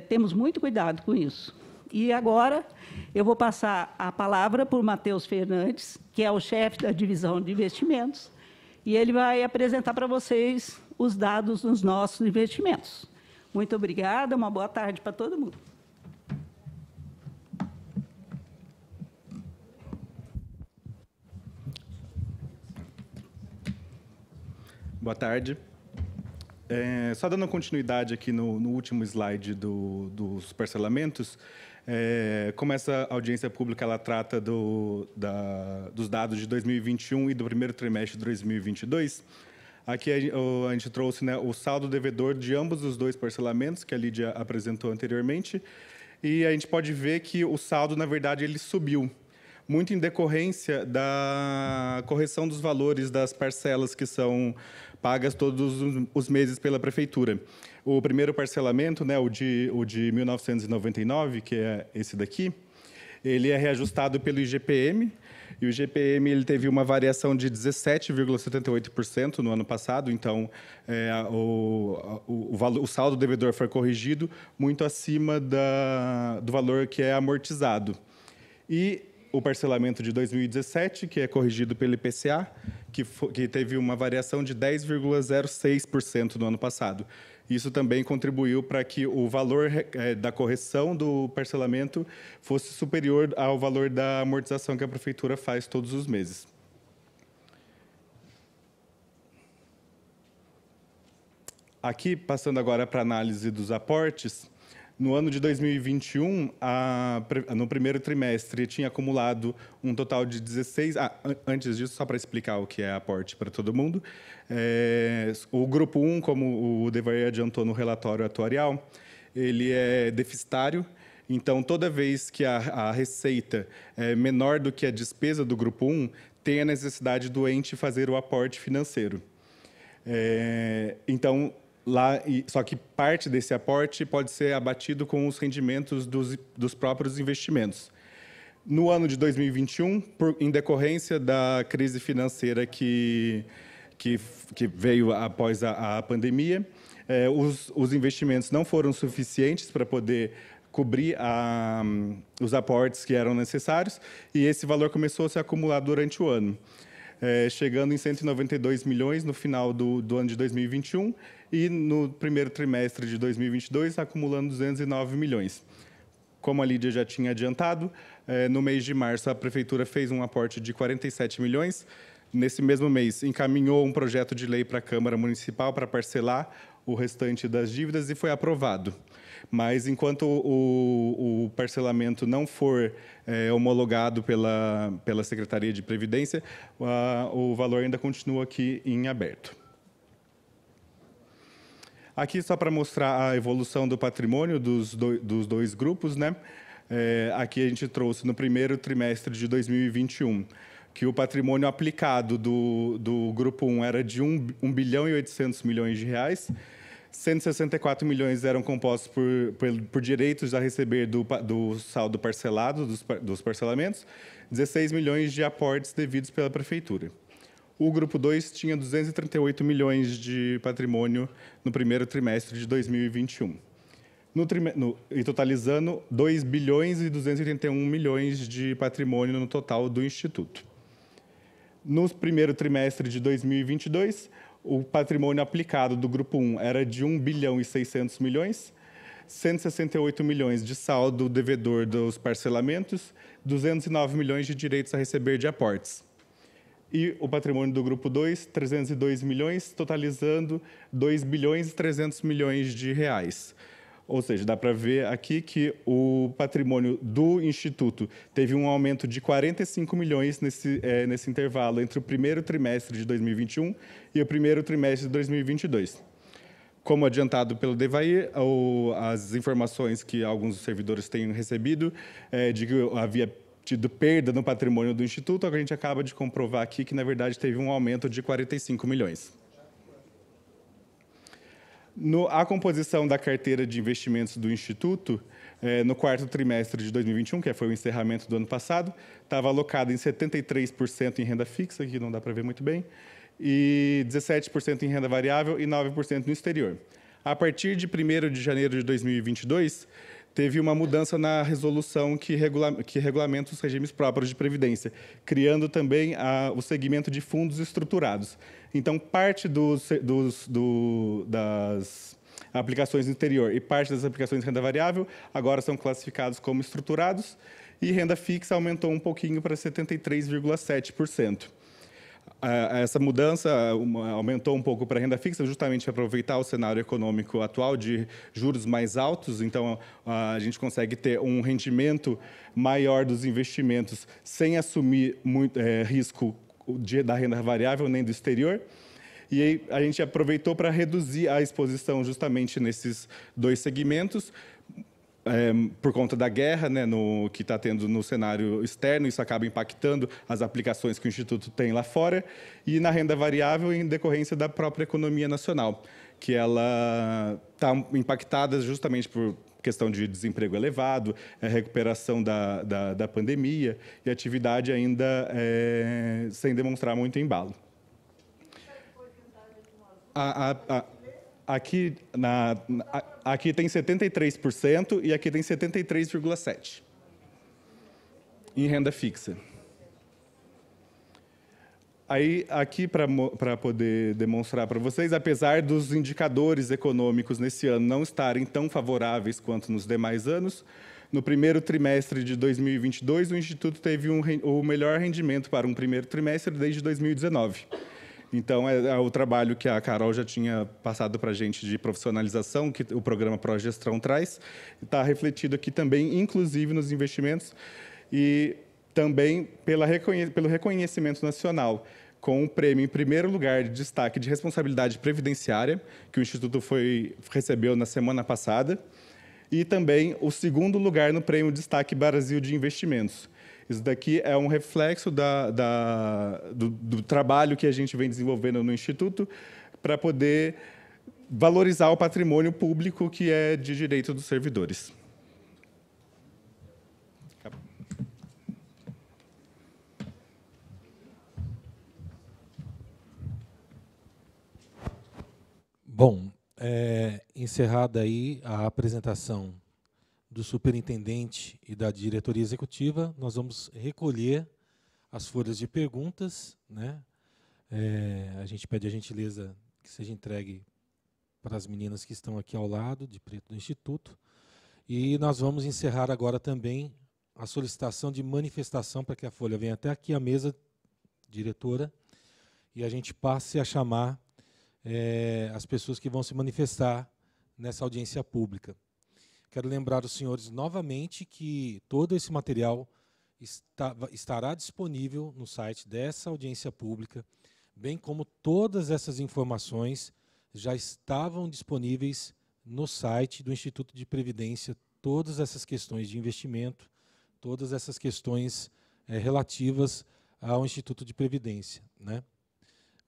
temos muito cuidado com isso. E agora, eu vou passar a palavra para o Matheus Fernandes, que é o chefe da divisão de investimentos, e ele vai apresentar para vocês os dados dos nossos investimentos. Muito obrigada, uma boa tarde para todo mundo. Boa tarde. Só dando continuidade aqui no último slide dos parcelamentos, como essa audiência pública ela trata dos dados de 2021 e do primeiro trimestre de 2022, aqui a gente trouxe, né, o saldo devedor de ambos os dois parcelamentos, que a Lídia apresentou anteriormente, e a gente pode ver que o saldo, na verdade, ele subiu, muito em decorrência da correção dos valores das parcelas que são pagas todos os meses pela Prefeitura. O primeiro parcelamento, né, o de 1999, que é esse daqui, ele é reajustado pelo IGPM, e o IGPM ele teve uma variação de 17,78% no ano passado, então o saldo devedor foi corrigido muito acima do valor que é amortizado. E o parcelamento de 2017, que é corrigido pelo IPCA, que teve uma variação de 10,06% no ano passado. Isso também contribuiu para que o valor da correção do parcelamento fosse superior ao valor da amortização que a Prefeitura faz todos os meses. Aqui, passando agora para a análise dos aportes, no ano de 2021, no primeiro trimestre, tinha acumulado um total de 16... antes disso, só para explicar o que é aporte para todo mundo, o Grupo 1, como o Devair adiantou no relatório atuarial, ele é deficitário, então, toda vez que a receita é menor do que a despesa do Grupo 1, tem a necessidade do ente fazer o aporte financeiro. Então, só que parte desse aporte pode ser abatido com os rendimentos dos próprios investimentos. No ano de 2021, em decorrência da crise financeira que veio após a pandemia, os investimentos não foram suficientes para poder cobrir os aportes que eram necessários, e esse valor começou a se acumular durante o ano. Chegando em 192 milhões no final do ano de 2021 e no primeiro trimestre de 2022, acumulando 209 milhões. Como a Lídia já tinha adiantado, no mês de março, a Prefeitura fez um aporte de 47 milhões. Nesse mesmo mês, encaminhou um projeto de lei para a Câmara Municipal para parcelar o restante das dívidas e foi aprovado. Mas, enquanto o parcelamento não for homologado pela Secretaria de Previdência, o valor ainda continua aqui em aberto. Aqui, só para mostrar a evolução do patrimônio dos dois grupos, né? Aqui a gente trouxe no primeiro trimestre de 2021, que o patrimônio aplicado do Grupo 1 era de 1 bilhão e 800 milhões de reais, 164 milhões eram compostos por direitos a receber do saldo parcelado, dos parcelamentos, 16 milhões de aportes devidos pela Prefeitura. O Grupo 2 tinha 238 milhões de patrimônio no primeiro trimestre de 2021. E totalizando 2 bilhões e 281 milhões de patrimônio no total do Instituto. No primeiro trimestre de 2022, o patrimônio aplicado do Grupo 1 era de 1 bilhão e 600 milhões, 168 milhões de saldo devedor dos parcelamentos, 209 milhões de direitos a receber de aportes. E o patrimônio do Grupo 2, 302 milhões, totalizando 2 bilhões e 300 milhões de reais. Ou seja, dá para ver aqui que o patrimônio do Instituto teve um aumento de 45 milhões nesse intervalo entre o primeiro trimestre de 2021 e o primeiro trimestre de 2022. Como adiantado pelo Devair, as informações que alguns servidores têm recebido de que havia tido perda no patrimônio do Instituto, a gente acaba de comprovar aqui que, na verdade, teve um aumento de 45 milhões. A composição da carteira de investimentos do Instituto, no quarto trimestre de 2021, que foi o encerramento do ano passado, estava alocada em 73% em renda fixa, que não dá para ver muito bem, e 17% em renda variável e 9% no exterior. A partir de 1º de janeiro de 2022, teve uma mudança na resolução que regulamenta os regimes próprios de previdência, criando também o segmento de fundos estruturados. Então, parte das aplicações no exterior e parte das aplicações de renda variável agora são classificados como estruturados, e renda fixa aumentou um pouquinho para 73,7%. Essa mudança aumentou um pouco para a renda fixa, justamente para aproveitar o cenário econômico atual de juros mais altos. Então, a gente consegue ter um rendimento maior dos investimentos sem assumir muito risco da renda variável nem do exterior. E aí, a gente aproveitou para reduzir a exposição justamente nesses dois segmentos, por conta da guerra, né, que está tendo no cenário externo. Isso acaba impactando as aplicações que o Instituto tem lá fora, e na renda variável em decorrência da própria economia nacional, que ela está impactada justamente por questão de desemprego elevado, recuperação da pandemia e atividade ainda sem demonstrar muito embalo. Aqui tem 73% e aqui tem 73,7% em renda fixa. Aí, aqui, para poder demonstrar para vocês, apesar dos indicadores econômicos nesse ano não estarem tão favoráveis quanto nos demais anos, no primeiro trimestre de 2022, o Instituto teve o melhor rendimento para um primeiro trimestre desde 2019. Então, é o trabalho que a Carol já tinha passado para a gente de profissionalização, que o programa Progestão traz, está refletido aqui também, inclusive nos investimentos, e também pelo reconhecimento nacional, com um prêmio em primeiro lugar de destaque de responsabilidade previdenciária, que o Instituto recebeu na semana passada, e também o segundo lugar no prêmio Destaque Brasil de Investimentos. Isso daqui é um reflexo do trabalho que a gente vem desenvolvendo no Instituto para poder valorizar o patrimônio público que é de direito dos servidores. Bom, encerrada aí a apresentação do superintendente e da diretoria executiva, nós vamos recolher as folhas de perguntas, né? A gente pede a gentileza que seja entregue para as meninas que estão aqui ao lado, de preto do Instituto. E nós vamos encerrar agora também a solicitação de manifestação para que a folha venha até aqui à mesa diretora e a gente passe a chamar as pessoas que vão se manifestar nessa audiência pública. Quero lembrar os senhores novamente que todo esse material estará disponível no site dessa audiência pública, bem como todas essas informações já estavam disponíveis no site do Instituto de Previdência, todas essas questões de investimento, todas essas questões relativas ao Instituto de Previdência, né?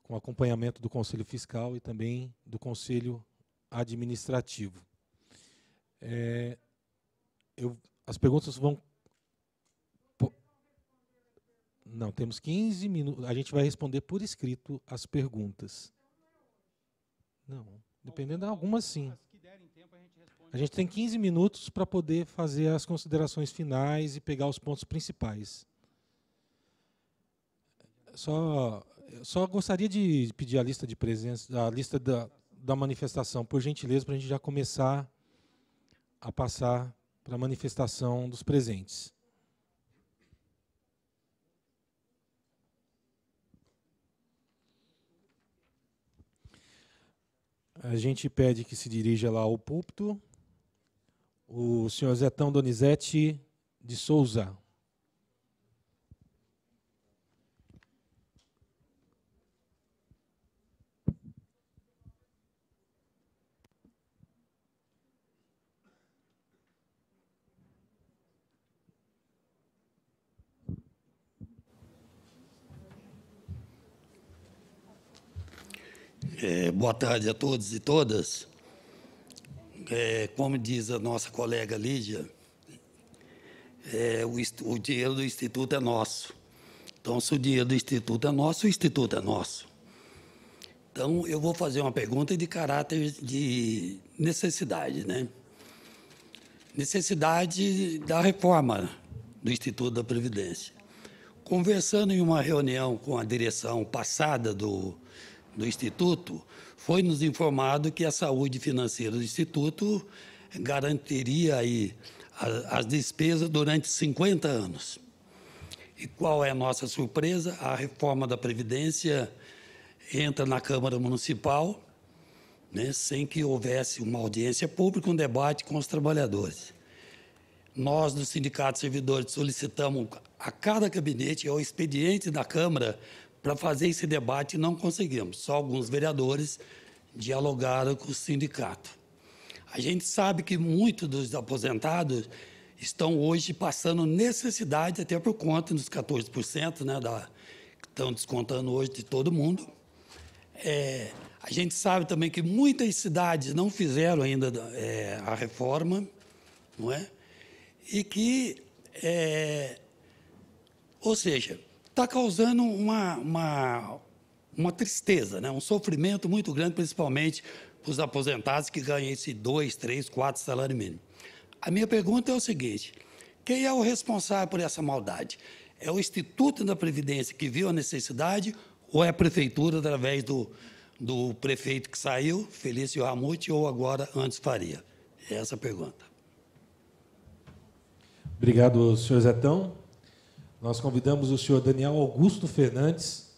Com acompanhamento do Conselho Fiscal e também do Conselho Administrativo. As perguntas vão... Não, temos 15 minutos. A gente vai responder por escrito as perguntas. Não, dependendo de algumas, sim. A gente tem 15 minutos para poder fazer as considerações finais e pegar os pontos principais. Só gostaria de pedir a lista de presença, a lista da manifestação, por gentileza, para a gente já começar a passar para a manifestação dos presentes. A gente pede que se dirija lá ao púlpito o senhor Zetão Donizete de Souza. Boa tarde a todos e todas. Como diz a nossa colega Lídia, o dinheiro do Instituto é nosso. Então, se o dinheiro do Instituto é nosso, o Instituto é nosso. Então, eu vou fazer uma pergunta de caráter de necessidade, né? necessidade da reforma do Instituto da Previdência. Conversando em uma reunião com a direção passada do Instituto, foi nos informado que a saúde financeira do Instituto garantiria aí as despesas durante 50 anos. E qual é a nossa surpresa? A reforma da Previdência entra na Câmara Municipal, né, sem que houvesse uma audiência pública, um debate com os trabalhadores. Nós, do Sindicato de Servidores, solicitamos a cada gabinete, ao expediente da Câmara, para fazer esse debate e não conseguimos. Só alguns vereadores dialogaram com o sindicato. A gente sabe que muitos dos aposentados estão hoje passando necessidade, até por conta dos 14%, né, que estão descontando hoje de todo mundo. A gente sabe também que muitas cidades não fizeram ainda a reforma, não é? E que, ou seja, está causando uma tristeza, né? Um sofrimento muito grande, principalmente para os aposentados que ganham esse 2, 3, 4 salário mínimo. A minha pergunta é o seguinte: quem é o responsável por essa maldade? É o Instituto da Previdência que viu a necessidade ou é a Prefeitura, através do prefeito que saiu, Felício Ramute, ou agora Antes Faria? É essa a pergunta. Obrigado, senhor Zetão. Nós convidamos o senhor Daniel Augusto Fernandes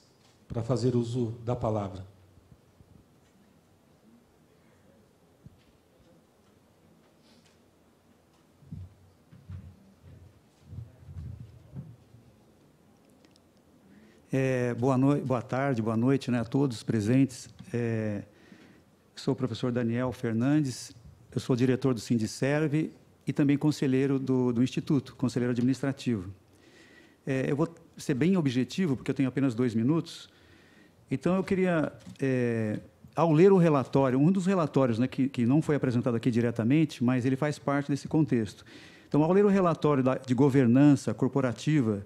para fazer uso da palavra. Boa tarde, boa noite, né, a todos os presentes. Sou o professor Daniel Fernandes, eu sou diretor do Sindicerv e também conselheiro do Instituto, conselheiro administrativo. Eu vou ser bem objetivo, porque eu tenho apenas 2 minutos. Então, eu queria, ao ler o relatório, um dos relatórios, né, que não foi apresentado aqui diretamente, mas ele faz parte desse contexto. Então, ao ler o relatório de governança corporativa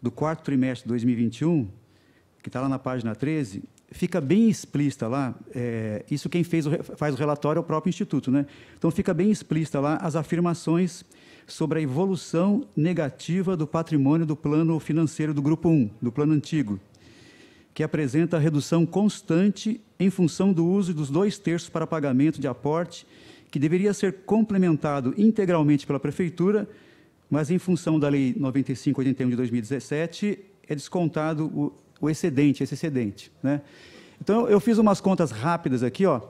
do 4º trimestre de 2021, que está lá na página 13, fica bem explícita lá, isso quem faz o relatório é o próprio Instituto, né? Então, fica bem explícita lá as afirmações sobre a evolução negativa do patrimônio do plano financeiro do Grupo 1, do plano antigo, que apresenta redução constante em função do uso dos 2/3 para pagamento de aporte, que deveria ser complementado integralmente pela Prefeitura, mas, em função da Lei 95/81 de 2017, é descontado o excedente, esse excedente, né? Então, eu fiz umas contas rápidas aqui, ó,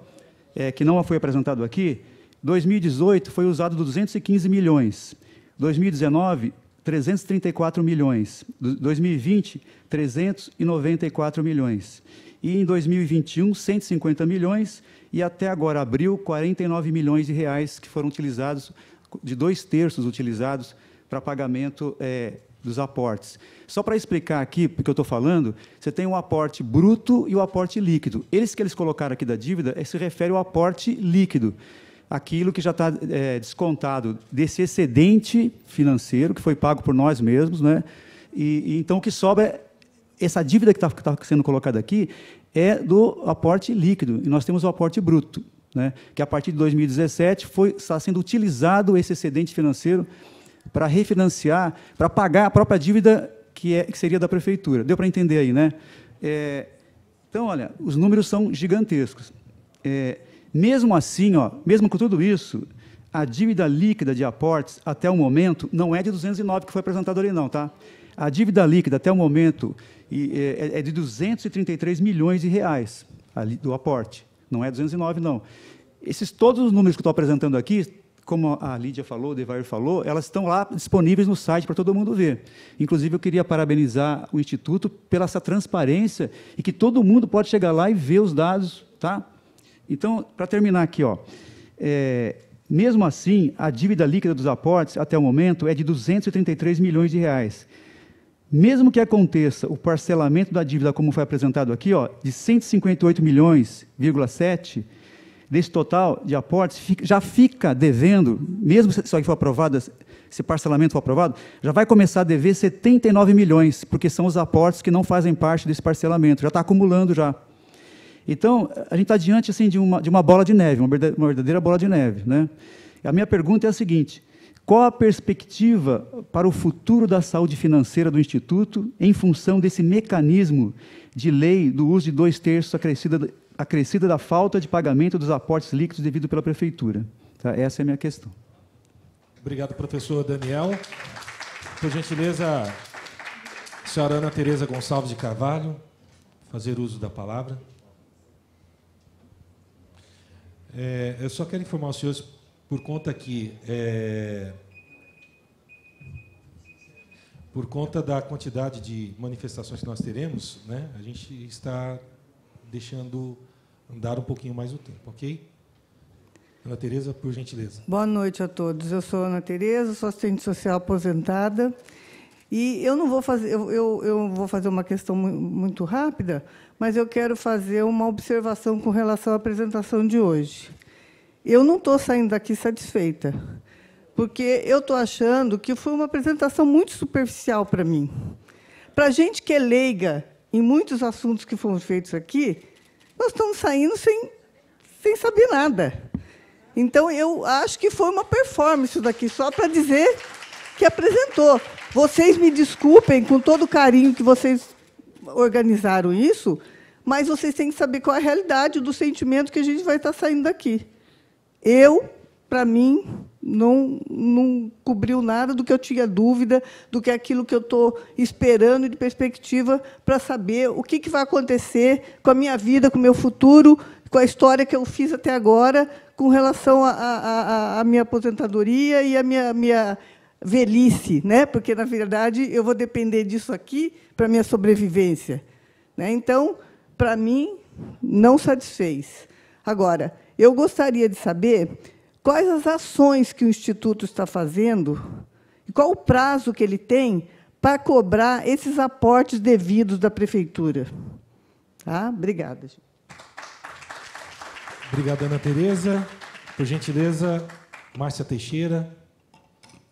que não foi apresentado aqui. 2018 foi usado 215 milhões, 2019, 334 milhões, 2020, 394 milhões, e em 2021, 150 milhões, e até agora, abril, 49 milhões de reais que foram utilizados, de 2/3 utilizados para pagamento dos aportes. Só para explicar aqui, porque eu estou falando, você tem o aporte bruto e o aporte líquido. Eles que eles colocaram aqui da dívida se refere ao aporte líquido, aquilo que já está descontado desse excedente financeiro, que foi pago por nós mesmos, né? E então, o que sobra, essa dívida que está sendo colocada aqui, é do aporte líquido, e nós temos o aporte bruto, né? Que, a partir de 2017, está sendo utilizado esse excedente financeiro para refinanciar, para pagar a própria dívida que seria da Prefeitura. Deu para entender aí, né? Então, olha, os números são gigantescos. Mesmo assim, ó, mesmo com tudo isso, a dívida líquida de aportes, até o momento, não é de 209 que foi apresentado ali, não, tá? A dívida líquida, até o momento, é de 233 milhões de reais ali, do aporte. Não é 209, não. Todos os números que eu estou apresentando aqui, como a Lídia falou, o Devair falou, elas estão lá disponíveis no site para todo mundo ver. Inclusive, eu queria parabenizar o Instituto pela essa transparência e que todo mundo pode chegar lá e ver os dados, tá? Então, para terminar aqui, ó, mesmo assim, a dívida líquida dos aportes, até o momento, é de 233 milhões de reais. Mesmo que aconteça o parcelamento da dívida, como foi apresentado aqui, ó, de 158 milhões,7, desse total de aportes, já fica devendo, mesmo se isso aqui for aprovado, esse parcelamento for aprovado, já vai começar a dever 79 milhões, porque são os aportes que não fazem parte desse parcelamento, já está acumulando já. Então, a gente está diante assim, de uma bola de neve, uma verdadeira bola de neve, né? A minha pergunta é a seguinte: Qual a perspectiva para o futuro da saúde financeira do Instituto em função desse mecanismo de lei do uso de 2/3 acrescida da falta de pagamento dos aportes líquidos devido pela Prefeitura? Tá? Essa é a minha questão. Obrigado, professor Daniel. Por gentileza, a senhora Ana Tereza Gonçalves de Carvalho, fazer uso da palavra. Eu só quero informar os senhores, por conta que, por conta da quantidade de manifestações que nós teremos, né, a gente está deixando andar um pouquinho mais o tempo, ok? Ana Tereza, por gentileza. Boa noite a todos. Eu sou Ana Tereza, sou assistente social aposentada. E eu não vou fazer, eu vou fazer uma questão muito rápida, mas eu quero fazer uma observação com relação à apresentação de hoje. Eu não estou saindo daqui satisfeita, porque eu estou achando que foi uma apresentação muito superficial para mim. Para a gente que é leiga em muitos assuntos que foram feitos aqui, nós estamos saindo sem saber nada. Então, eu acho que foi uma performance isso daqui, só para dizer que apresentou. Vocês me desculpem, com todo o carinho que vocês organizaram isso, mas vocês têm que saber qual é a realidade do sentimento que a gente vai estar saindo daqui. Para mim, não cobriu nada do que eu tinha dúvida, do que aquilo que eu estou esperando de perspectiva para saber o que vai acontecer com a minha vida, com o meu futuro, com a história que eu fiz até agora, com relação à minha aposentadoria e à minha velhice, né? Porque, na verdade, eu vou depender disso aqui para a minha sobrevivência, né? Então, para mim, não satisfez. Agora, eu gostaria de saber quais as ações que o Instituto está fazendo e qual o prazo que ele tem para cobrar esses aportes devidos da Prefeitura. Tá? Obrigada. Obrigado, Ana Tereza. Por gentileza, Márcia Teixeira,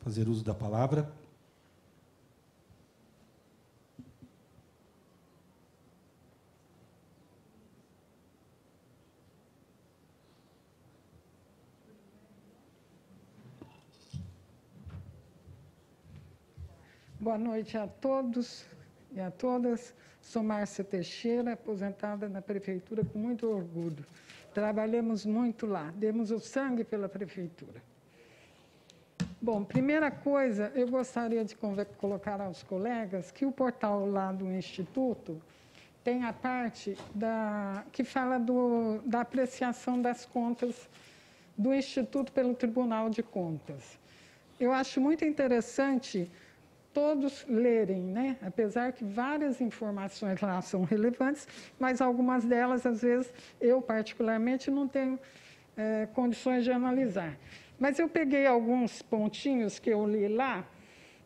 fazer uso da palavra. Boa noite a todos e a todas. Sou Márcia Teixeira, aposentada na Prefeitura com muito orgulho. Trabalhamos muito lá, demos o sangue pela Prefeitura. Bom, primeira coisa, eu gostaria de colocar aos colegas que o portal lá do Instituto tem a parte que fala da apreciação das contas do Instituto pelo Tribunal de Contas. Eu acho muito interessante todos lerem, né? Apesar que várias informações lá são relevantes, mas algumas delas, às vezes, eu, particularmente, não tenho condições de analisar. Mas eu peguei alguns pontinhos que eu li lá,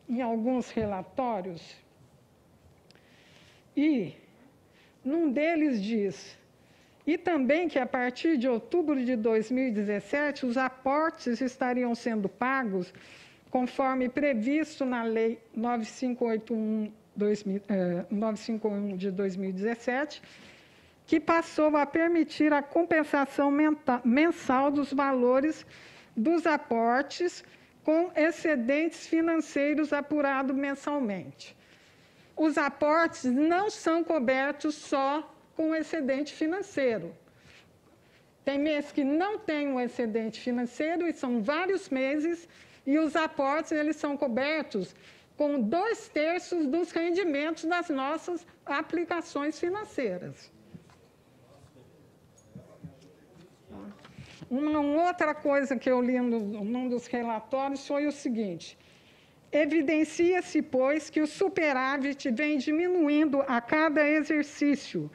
em alguns relatórios, e num deles diz, e também que, a partir de outubro de 2017, os aportes estariam sendo pagos conforme previsto na Lei 9581 de 2017, que passou a permitir a compensação mensal dos valores dos aportes com excedentes financeiros apurados mensalmente. Os aportes não são cobertos só com excedente financeiro. Tem mês que não tem um excedente financeiro, e são vários meses, e os aportes eles são cobertos com 2/3 dos rendimentos das nossas aplicações financeiras. Uma outra coisa que eu li num dos relatórios foi o seguinte: evidencia-se, pois, que o superávit vem diminuindo a cada exercício,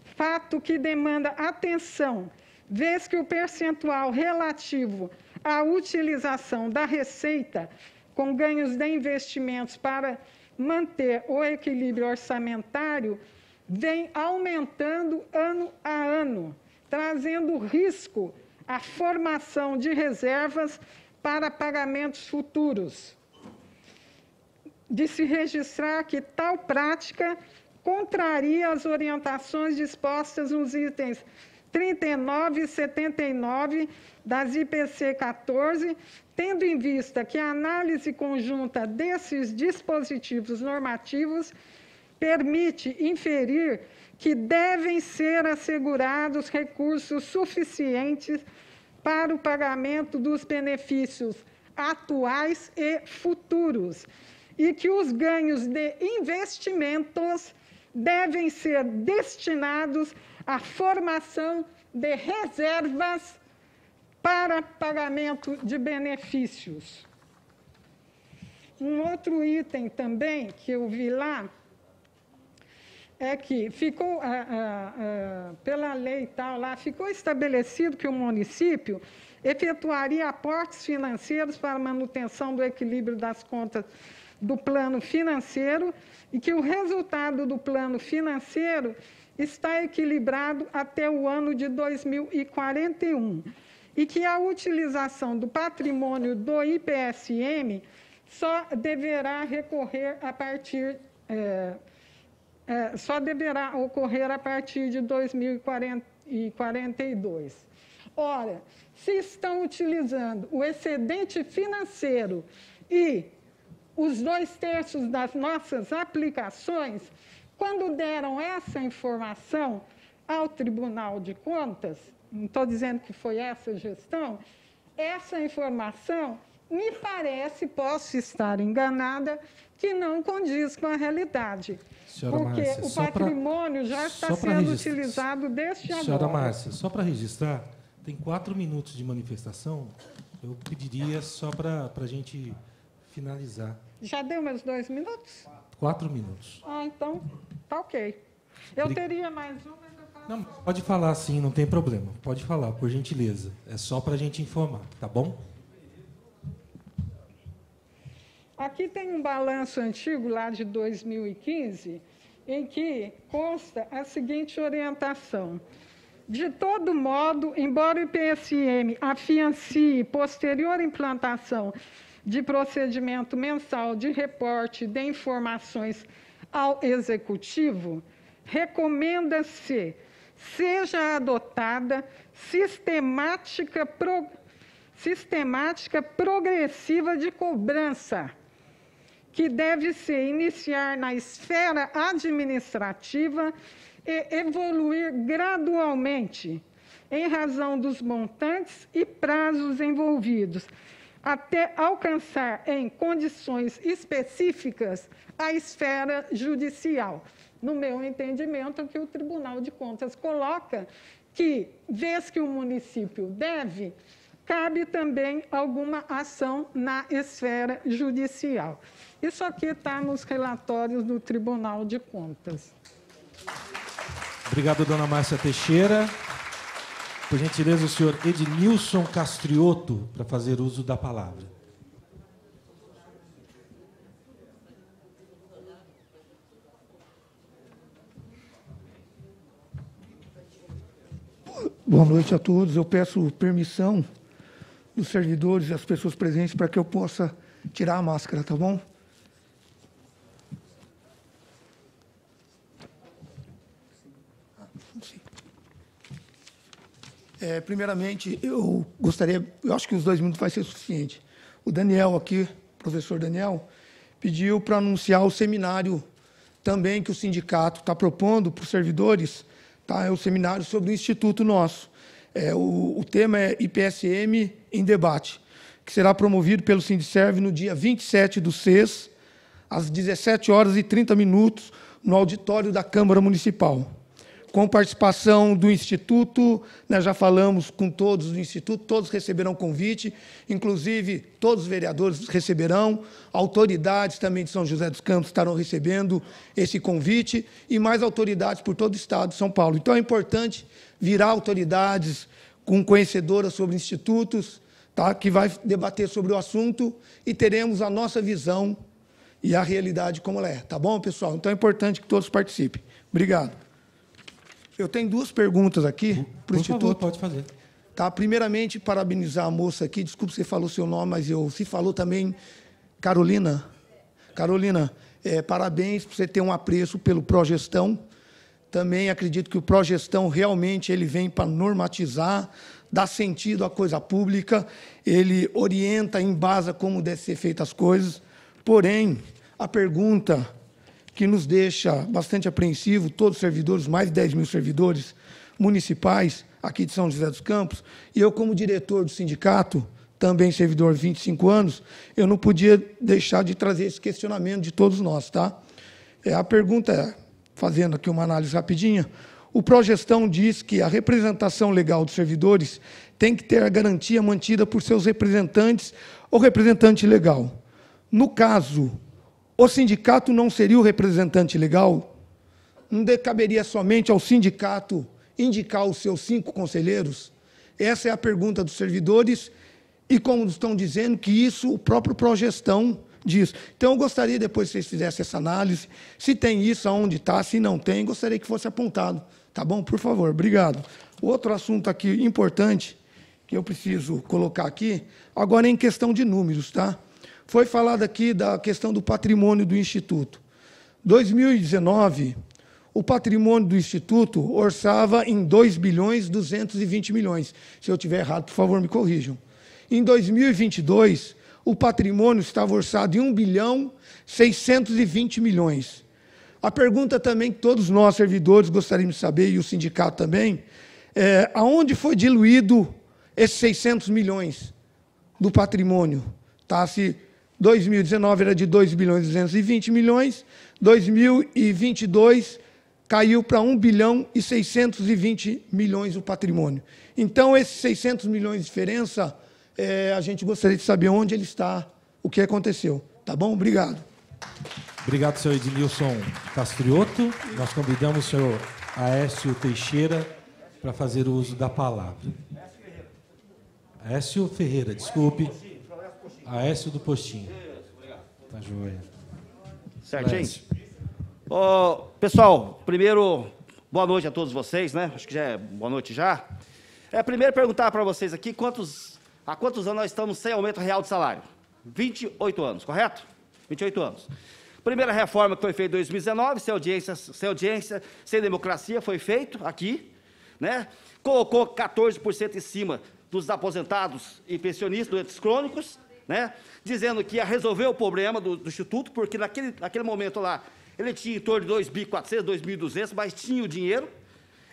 fato que demanda atenção, vez que o percentual relativo à utilização da receita com ganhos de investimentos para manter o equilíbrio orçamentário vem aumentando ano a ano, trazendo risco à formação de reservas para pagamentos futuros. De se registrar que tal prática contraria as orientações dispostas nos itens 39 e 79 das IPC 14, tendo em vista que a análise conjunta desses dispositivos normativos permite inferir que devem ser assegurados recursos suficientes para o pagamento dos benefícios atuais e futuros, e que os ganhos de investimentos devem ser destinados à formação de reservas para pagamento de benefícios. Um outro item também que eu vi lá é que ficou, pela lei e tal, lá, ficou estabelecido que o município efetuaria aportes financeiros para a manutenção do equilíbrio das contas do plano financeiro e que o resultado do plano financeiro está equilibrado até o ano de 2041 e que a utilização do patrimônio do IPSM só deverá ocorrer a partir de 2042. Ora, se estão utilizando o excedente financeiro e os 2/3 das nossas aplicações, quando deram essa informação ao Tribunal de Contas, não estou dizendo que foi essa gestão, essa informação me parece, posso estar enganada, que não condiz com a realidade. Senhora porque Márcia, o patrimônio já está sendo utilizado desde agora. Senhora Márcia, só para registrar, tem 4 minutos de manifestação, eu pediria só para a gente finalizar. Já deu meus 2 minutos? 4 minutos. Ah, então, tá ok. Eu teria mais um, mas eu faço... Não, pode falar sim, não tem problema. Pode falar, por gentileza. É só para a gente informar, tá bom? Aqui tem um balanço antigo, lá de 2015, em que consta a seguinte orientação. De todo modo, embora o IPSM afiancie posterior implantação de procedimento mensal de reporte de informações ao Executivo, recomenda-se seja adotada sistemática progressiva de cobrança, que deve se iniciar na esfera administrativa e evoluir gradualmente, em razão dos montantes e prazos envolvidos, até alcançar, em condições específicas, a esfera judicial. No meu entendimento, o que o Tribunal de Contas coloca, que, vez que o município deve, cabe também alguma ação na esfera judicial. Isso aqui está nos relatórios do Tribunal de Contas. Obrigado, dona Márcia Teixeira. Por gentileza, o senhor Ednilson Castriotto, para fazer uso da palavra. Boa noite a todos. Eu peço permissão dos servidores e das pessoas presentes para que eu possa tirar a máscara, tá bom? Primeiramente, eu acho que os 2 minutos vai ser suficiente. O Daniel aqui, o professor Daniel, pediu para anunciar o seminário também que o sindicato está propondo para os servidores, tá? É o seminário sobre o Instituto nosso. O tema é IPSM em debate, que será promovido pelo Sindicerv no dia 27 do 6, às 17h30, no auditório da Câmara Municipal. Com participação do Instituto, nós já falamos com todos do Instituto, todos receberão convite, inclusive todos os vereadores receberão, autoridades também de São José dos Campos estarão recebendo esse convite e mais autoridades por todo o estado de São Paulo. Então, é importante virar autoridades conhecedoras sobre institutos, tá, que vai debater sobre o assunto e teremos a nossa visão e a realidade como ela é. Tá bom, pessoal? Então, é importante que todos participem. Obrigado. Eu tenho 2 perguntas aqui para o Instituto. Por favor, pode fazer. Tá, primeiramente, parabenizar a moça aqui. Desculpe se você falou seu nome, mas se falou também Carolina. Carolina, parabéns por você ter um apreço pelo Progestão. Também acredito que o Progestão realmente ele vem para normatizar, dar sentido à coisa pública, ele orienta, embasa como devem ser feitas as coisas. Porém, a pergunta que nos deixa bastante apreensivo, todos os servidores, mais de 10 mil servidores municipais aqui de São José dos Campos, e eu, como diretor do sindicato, também servidor de 25 anos, eu não podia deixar de trazer esse questionamento de todos nós. Tá? A pergunta é, fazendo aqui uma análise rapidinha, o Progestão diz que a representação legal dos servidores tem que ter a garantia mantida por seus representantes ou representante legal. No caso, o sindicato não seria o representante legal? Não caberia somente ao sindicato indicar os seus 5 conselheiros? Essa é a pergunta dos servidores e, como estão dizendo, que isso o próprio Progestão diz. Então, eu gostaria, depois que vocês fizessem essa análise, se tem isso, aonde está, se não tem, gostaria que fosse apontado. Tá bom? Por favor, obrigado. Outro assunto aqui importante, que eu preciso colocar aqui, agora é em questão de números, tá? Foi falado aqui da questão do patrimônio do Instituto. 2019, o patrimônio do Instituto orçava em 2.220 bilhões. Se eu estiver errado, por favor, me corrijam. Em 2022, o patrimônio estava orçado em 1.620 bilhões. A pergunta também que todos nós, servidores, gostaríamos de saber, e o sindicato também, é aonde foi diluído esses 600 milhões do patrimônio? Tá? Se 2019 era de 2.220 bilhões, 2022 caiu para 1.620 bilhões o patrimônio. Então, esses 600 milhões de diferença, a gente gostaria de saber onde ele está, o que aconteceu. Tá bom? Obrigado. Obrigado, senhor Edmilson Castrioto. Nós convidamos o senhor Aécio Teixeira para fazer o uso da palavra. Aécio Ferreira, desculpe. Aécio do Postinho. Tá joia. Certinho. Pessoal, primeiro, boa noite a todos vocês, né? Acho que já é boa noite já. Primeiro perguntar para vocês aqui, há quantos anos nós estamos sem aumento real de salário? 28 anos, correto? 28 anos. Primeira reforma que foi feita em 2019, sem audiência, sem democracia, foi feito aqui, né? Colocou 14% em cima dos aposentados e pensionistas, doentes crônicos, né? Dizendo que ia resolver o problema do Instituto, porque naquele momento lá, ele tinha em torno de 2.400, 2.200, mas tinha o dinheiro.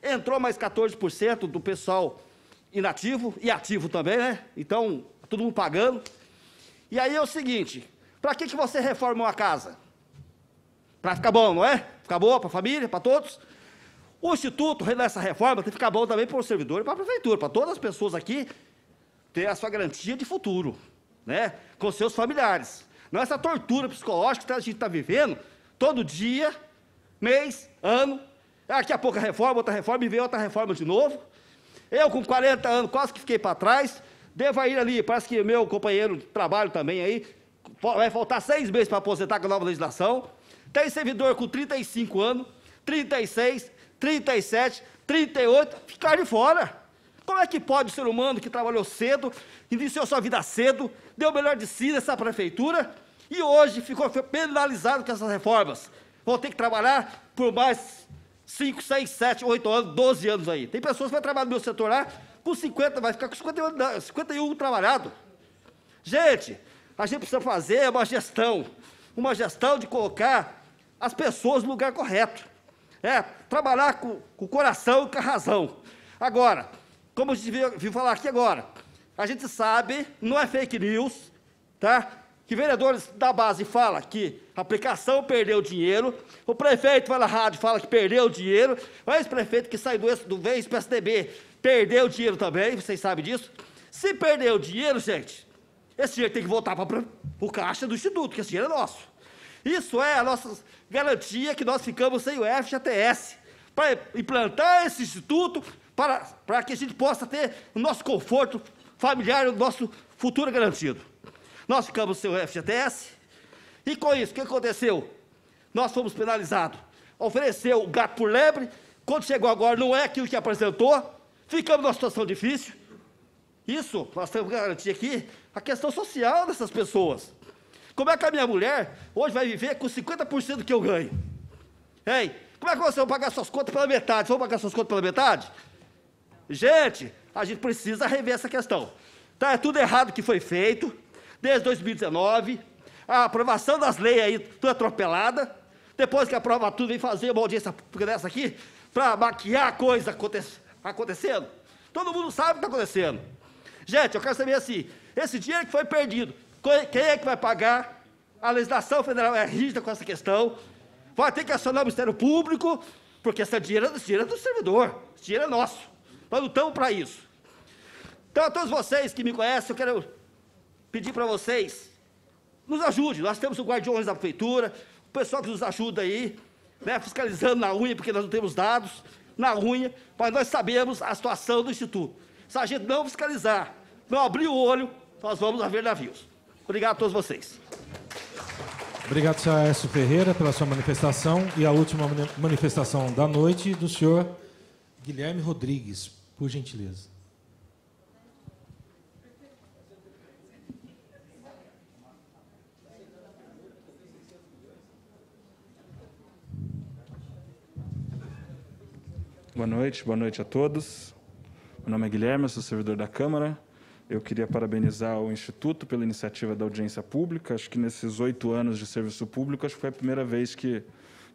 Entrou mais 14% do pessoal inativo e ativo também, né? Então, todo mundo pagando. E aí é o seguinte, para que você reforma uma casa? Para ficar bom, não é? Ficar boa para a família, para todos. O Instituto, nessa reforma, tem que ficar bom também para o servidor e para a prefeitura, para todas as pessoas aqui ter a sua garantia de futuro, né? Com seus familiares. Não essa tortura psicológica que a gente está vivendo todo dia, mês, ano. Daqui a pouco a reforma, outra reforma, e vem outra reforma de novo. Eu, com 40 anos, quase que fiquei para trás. Devo ir ali, parece que meu companheiro de trabalho também aí, vai faltar 6 meses para aposentar com a nova legislação. Tem servidor com 35 anos, 36, 37, 38, ficar de fora. Como é que pode o ser humano que trabalhou cedo, iniciou sua vida cedo, deu o melhor de si nessa prefeitura, e hoje ficou penalizado com essas reformas? Vão ter que trabalhar por mais 5, 6, 7, 8 anos, 12 anos aí. Tem pessoas que vão trabalhar no meu setor lá, com 50, vai ficar com 51 trabalhado. Gente, a gente precisa fazer uma gestão de colocar as pessoas no lugar correto. Trabalhar com o coração e com a razão. Agora, como a gente viu falar aqui agora, a gente sabe, não é fake news, tá? Que vereadores da base falam que a aplicação perdeu dinheiro, o prefeito vai na rádio fala que perdeu dinheiro, o ex-prefeito que sai do ex-PSDB perdeu dinheiro também, vocês sabem disso. Se perdeu dinheiro, gente, esse dinheiro tem que voltar para o caixa do Instituto, que esse dinheiro é nosso. Isso é a nossa garantia que nós ficamos sem o FGTS, para implantar esse Instituto, para que a gente possa ter o nosso conforto familiar, o nosso futuro garantido. Nós ficamos sem o FGTS, e com isso, o que aconteceu? Nós fomos penalizados. Ofereceu o gato por lebre, quando chegou agora não é aquilo que apresentou, ficamos numa situação difícil. Isso, nós temos que garantir aqui a questão social dessas pessoas. Como é que a minha mulher hoje vai viver com 50% do que eu ganho? Como é que vocês vão pagar suas contas pela metade? Vão pagar suas contas pela metade? Gente, a gente precisa rever essa questão. Tá, é tudo errado que foi feito, desde 2019, a aprovação das leis aí, tudo atropelada. Depois que aprova tudo, vem fazer uma audiência pública dessa aqui, para maquiar a coisa acontecendo. Todo mundo sabe o que está acontecendo. Gente, eu quero saber assim, esse dinheiro que foi perdido, quem é que vai pagar? A legislação federal é rígida com essa questão. Vai ter que acionar o Ministério Público, porque esse dinheiro é do servidor, esse dinheiro é nosso. Nós não estamos para isso. Então, a todos vocês que me conhecem, eu quero pedir para vocês, nos ajude. Nós temos o Guardiões da Prefeitura, o pessoal que nos ajuda aí, né, fiscalizando na unha, porque nós não temos dados, na unha, mas nós sabemos a situação do Instituto. Se a gente não fiscalizar, não abrir o olho, nós vamos haver navios. Obrigado a todos vocês. Obrigado, senhor Aécio Ferreira, pela sua manifestação. E a última manifestação da noite, do senhor Guilherme Rodrigues, por gentileza. Boa noite a todos. Meu nome é Guilherme, eu sou servidor da Câmara. Eu queria parabenizar o Instituto pela iniciativa da audiência pública. Acho que nesses 8 anos de serviço público, acho que foi a primeira vez que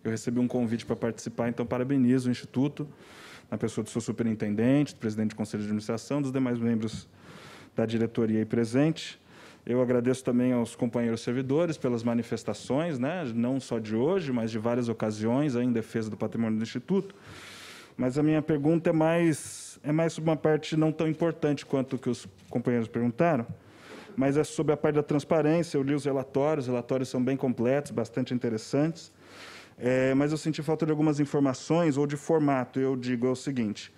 eu recebi um convite para participar, então parabenizo o Instituto, na pessoa do seu superintendente, do presidente do Conselho de Administração, dos demais membros da diretoria aí presente. Eu agradeço também aos companheiros servidores pelas manifestações, né, não só de hoje, mas de várias ocasiões aí em defesa do patrimônio do Instituto. Mas a minha pergunta é mais sobre uma parte não tão importante quanto o que os companheiros perguntaram, mas é sobre a parte da transparência. Eu li os relatórios são bem completos, bastante interessantes, mas eu senti falta de algumas informações ou de formato. Eu digo o seguinte,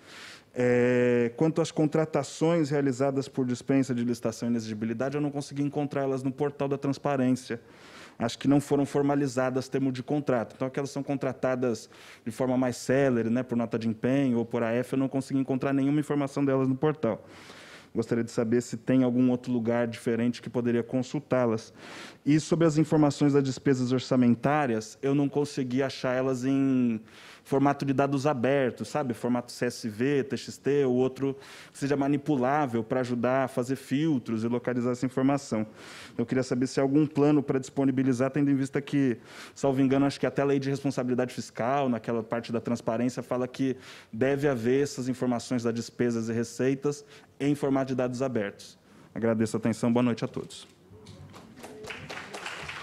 quanto às contratações realizadas por dispensa de licitação e inexigibilidade, eu não consegui encontrá-las no portal da transparência. Acho que não foram formalizadas termo de contrato. Então, aquelas são contratadas de forma mais célere, né, por nota de empenho ou por AF, eu não consegui encontrar nenhuma informação delas no portal. Gostaria de saber se tem algum outro lugar diferente que poderia consultá-las. E sobre as informações das despesas orçamentárias, eu não consegui achar elas em formato de dados abertos, sabe? Formato CSV, TXT, ou outro que seja manipulável para ajudar a fazer filtros e localizar essa informação. Eu queria saber se há algum plano para disponibilizar, tendo em vista que, salvo engano, acho que até a lei de responsabilidade fiscal, naquela parte da transparência, fala que deve haver essas informações das despesas e receitas em formato de dados abertos. Agradeço a atenção. Boa noite a todos.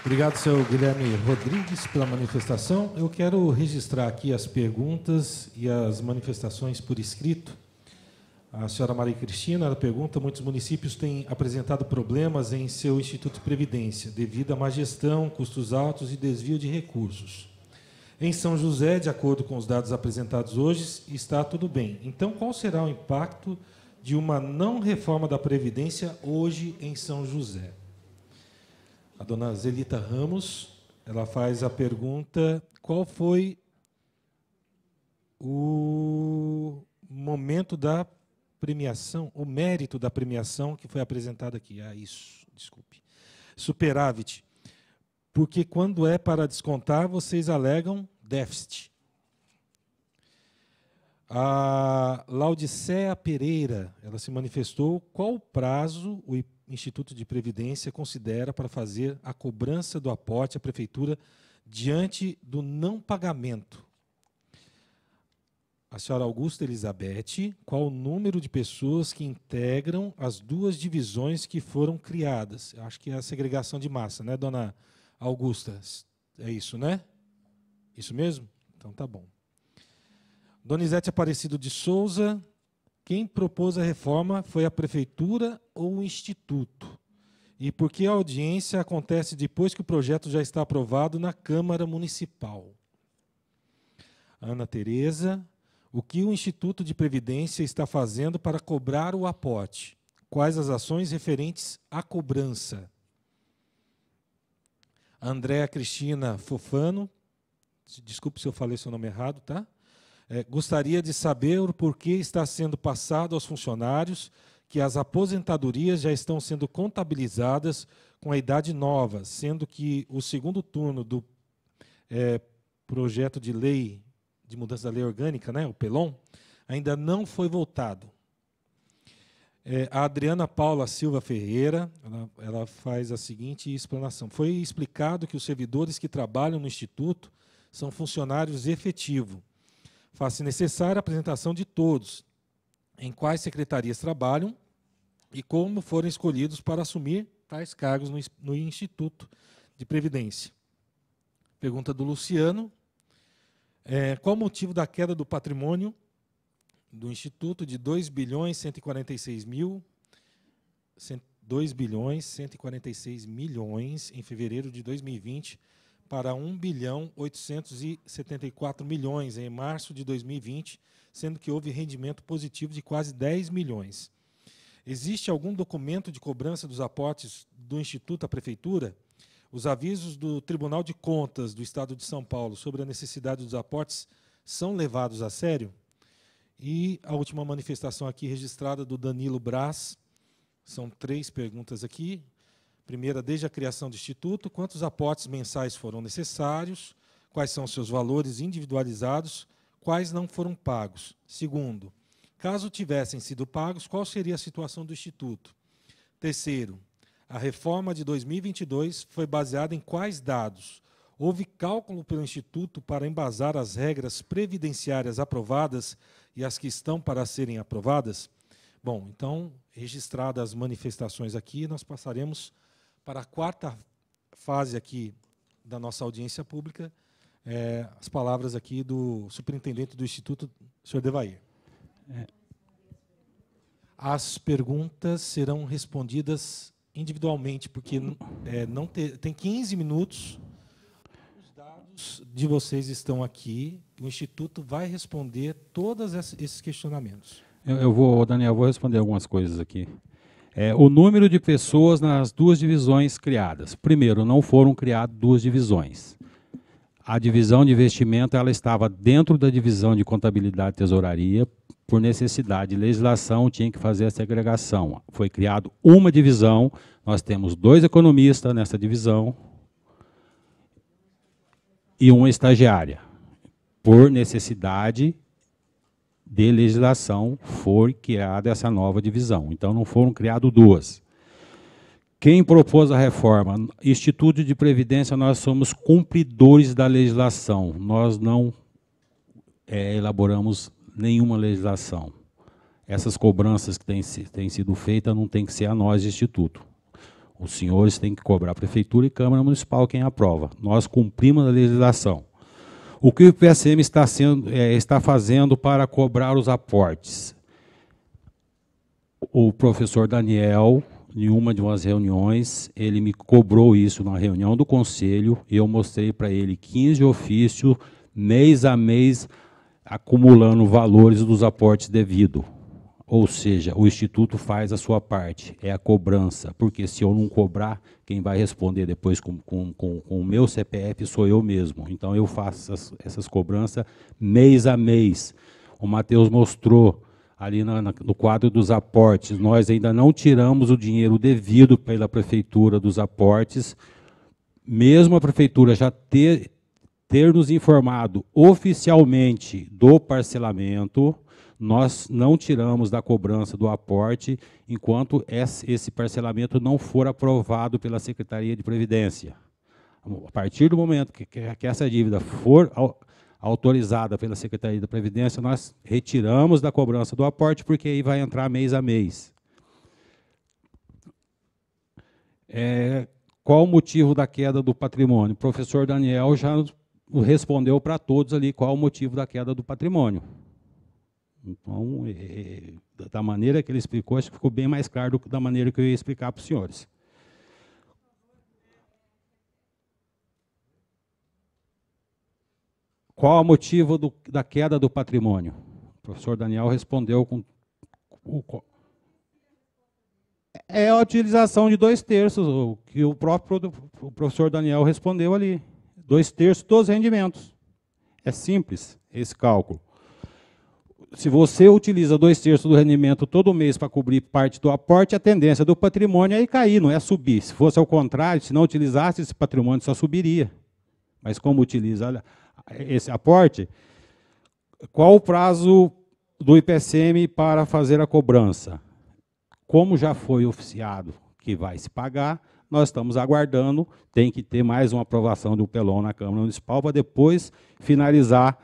Obrigado, senhor Guilherme Rodrigues, pela manifestação. Eu quero registrar aqui as perguntas e as manifestações por escrito. A senhora Maria Cristina, ela pergunta: muitos municípios têm apresentado problemas em seu Instituto de Previdência, devido à má gestão, custos altos e desvio de recursos. Em São José, de acordo com os dados apresentados hoje, está tudo bem. Então, qual será o impacto de uma não reforma da Previdência hoje em São José? A dona Zelita Ramos, ela faz a pergunta: qual foi o momento da premiação, o mérito da premiação que foi apresentado aqui? Desculpe. Superávit. Porque quando é para descontar, vocês alegam déficit. A Laudicea Pereira, ela se manifestou: qual o prazo o Instituto de Previdência considera para fazer a cobrança do aporte à Prefeitura diante do não pagamento? A senhora Augusta Elizabeth, qual o número de pessoas que integram as duas divisões que foram criadas? Eu acho que é a segregação de massa, né, dona Augusta? É isso, né? Isso mesmo? Então tá bom. Donizete Aparecido de Souza, quem propôs a reforma foi a Prefeitura ou o Instituto? E por que a audiência acontece depois que o projeto já está aprovado na Câmara Municipal? Ana Tereza, o que o Instituto de Previdência está fazendo para cobrar o aporte? Quais as ações referentes à cobrança? Andréa Cristina Fofano, desculpe se eu falei seu nome errado, tá? Gostaria de saber o porquê está sendo passado aos funcionários que as aposentadorias já estão sendo contabilizadas com a idade nova, sendo que o segundo turno do projeto de lei de mudança da lei orgânica, né, o PELON, ainda não foi votado. A Adriana Paula Silva Ferreira, ela faz a seguinte explanação. Foi explicado que os servidores que trabalham no Instituto são funcionários efetivos. Faz-se necessária a apresentação de todos, em quais secretarias trabalham e como foram escolhidos para assumir tais cargos no Instituto de Previdência. Pergunta do Luciano. Qual o motivo da queda do patrimônio do Instituto de 2.146 milhões em fevereiro de 2020 para 1.874 milhões em março de 2020, sendo que houve rendimento positivo de quase 10 milhões. Existe algum documento de cobrança dos aportes do Instituto à Prefeitura? Os avisos do Tribunal de Contas do Estado de São Paulo sobre a necessidade dos aportes são levados a sério? E a última manifestação aqui registrada do Danilo Braz, são 3 perguntas aqui. Primeira, desde a criação do Instituto, quantos aportes mensais foram necessários? Quais são seus valores individualizados? Quais não foram pagos? Segundo, caso tivessem sido pagos, qual seria a situação do Instituto? Terceiro, a reforma de 2022 foi baseada em quais dados? Houve cálculo pelo Instituto para embasar as regras previdenciárias aprovadas e as que estão para serem aprovadas? Bom, então, registradas as manifestações aqui, nós passaremos para a 4ª fase aqui da nossa audiência pública, as palavras aqui do superintendente do Instituto, senhor Devair. As perguntas serão respondidas individualmente, porque tem 15 minutos. Os dados de vocês estão aqui. O Instituto vai responder todos esses questionamentos. Daniel, vou responder algumas coisas aqui. O número de pessoas nas 2 divisões criadas. Primeiro, não foram criadas 2 divisões. A divisão de investimento ela estava dentro da divisão de contabilidade e tesouraria. Por necessidade de legislação, tinha que fazer a segregação. Foi criado uma divisão, nós temos 2 economistas nessa divisão e uma estagiária. Por necessidade de legislação, foi criada essa nova divisão. Então, não foram criadas 2. Quem propôs a reforma? Instituto de Previdência, nós somos cumpridores da legislação. Nós não elaboramos nenhuma legislação. Essas cobranças que têm sido feitas não tem que ser a nós, Instituto. Os senhores têm que cobrar a Prefeitura e Câmara Municipal quem aprova. Nós cumprimos a legislação. O que o PSM está fazendo para cobrar os aportes? O professor Daniel, em uma de umas reuniões, ele me cobrou isso na reunião do Conselho e eu mostrei para ele 15 ofícios, mês a mês, acumulando valores dos aportes devidos. Ou seja, o Instituto faz a sua parte, é a cobrança, porque se eu não cobrar, quem vai responder depois com o meu CPF sou eu mesmo. Então, eu faço essas cobranças mês a mês. O Matheus mostrou ali no quadro dos aportes, nós ainda não tiramos o dinheiro devido pela Prefeitura dos aportes, mesmo a Prefeitura já ter nos informado oficialmente do parcelamento, nós não tiramos da cobrança do aporte enquanto esse parcelamento não for aprovado pela Secretaria de Previdência. A partir do momento que essa dívida for autorizada pela Secretaria da Previdência, nós retiramos da cobrança do aporte, porque aí vai entrar mês a mês. Qual o motivo da queda do patrimônio? O professor Daniel já respondeu para todos ali qual o motivo da queda do patrimônio. Então, da maneira que ele explicou, acho que ficou bem mais claro do que da maneira que eu ia explicar para os senhores. Qual o motivo da queda do patrimônio? O professor Daniel respondeu com... É a utilização de 2/3, o que o próprio professor Daniel respondeu ali. 2/3 dos rendimentos. É simples esse cálculo. Se você utiliza 2/3 do rendimento todo mês para cobrir parte do aporte, a tendência do patrimônio é cair, não é subir. Se fosse ao contrário, se não utilizasse, esse patrimônio só subiria. Mas como utiliza esse aporte, Qual o prazo do IPSM para fazer a cobrança? Como já foi oficiado que vai se pagar, nós estamos aguardando, tem que ter mais uma aprovação do PELON na Câmara Municipal para depois finalizar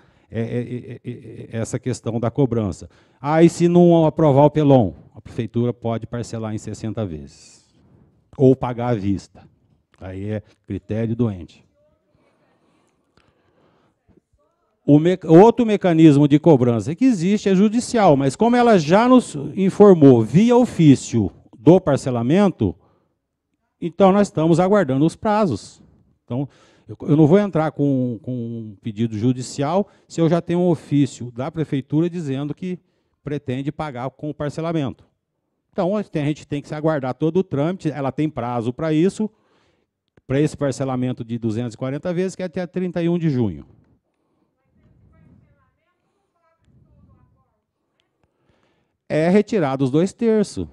essa questão da cobrança. E se não aprovar o PELON, a Prefeitura pode parcelar em 60 vezes, ou pagar à vista. Aí é critério do ente. Outro mecanismo de cobrança que existe é judicial, mas como ela já nos informou via ofício do parcelamento, então nós estamos aguardando os prazos. Então, eu não vou entrar com um pedido judicial se eu já tenho um ofício da Prefeitura dizendo que pretende pagar com o parcelamento. Então, a gente tem que se aguardar todo o trâmite, ela tem prazo para isso, para esse parcelamento de 240 vezes, que é até 31 de junho. É retirado os 2/3,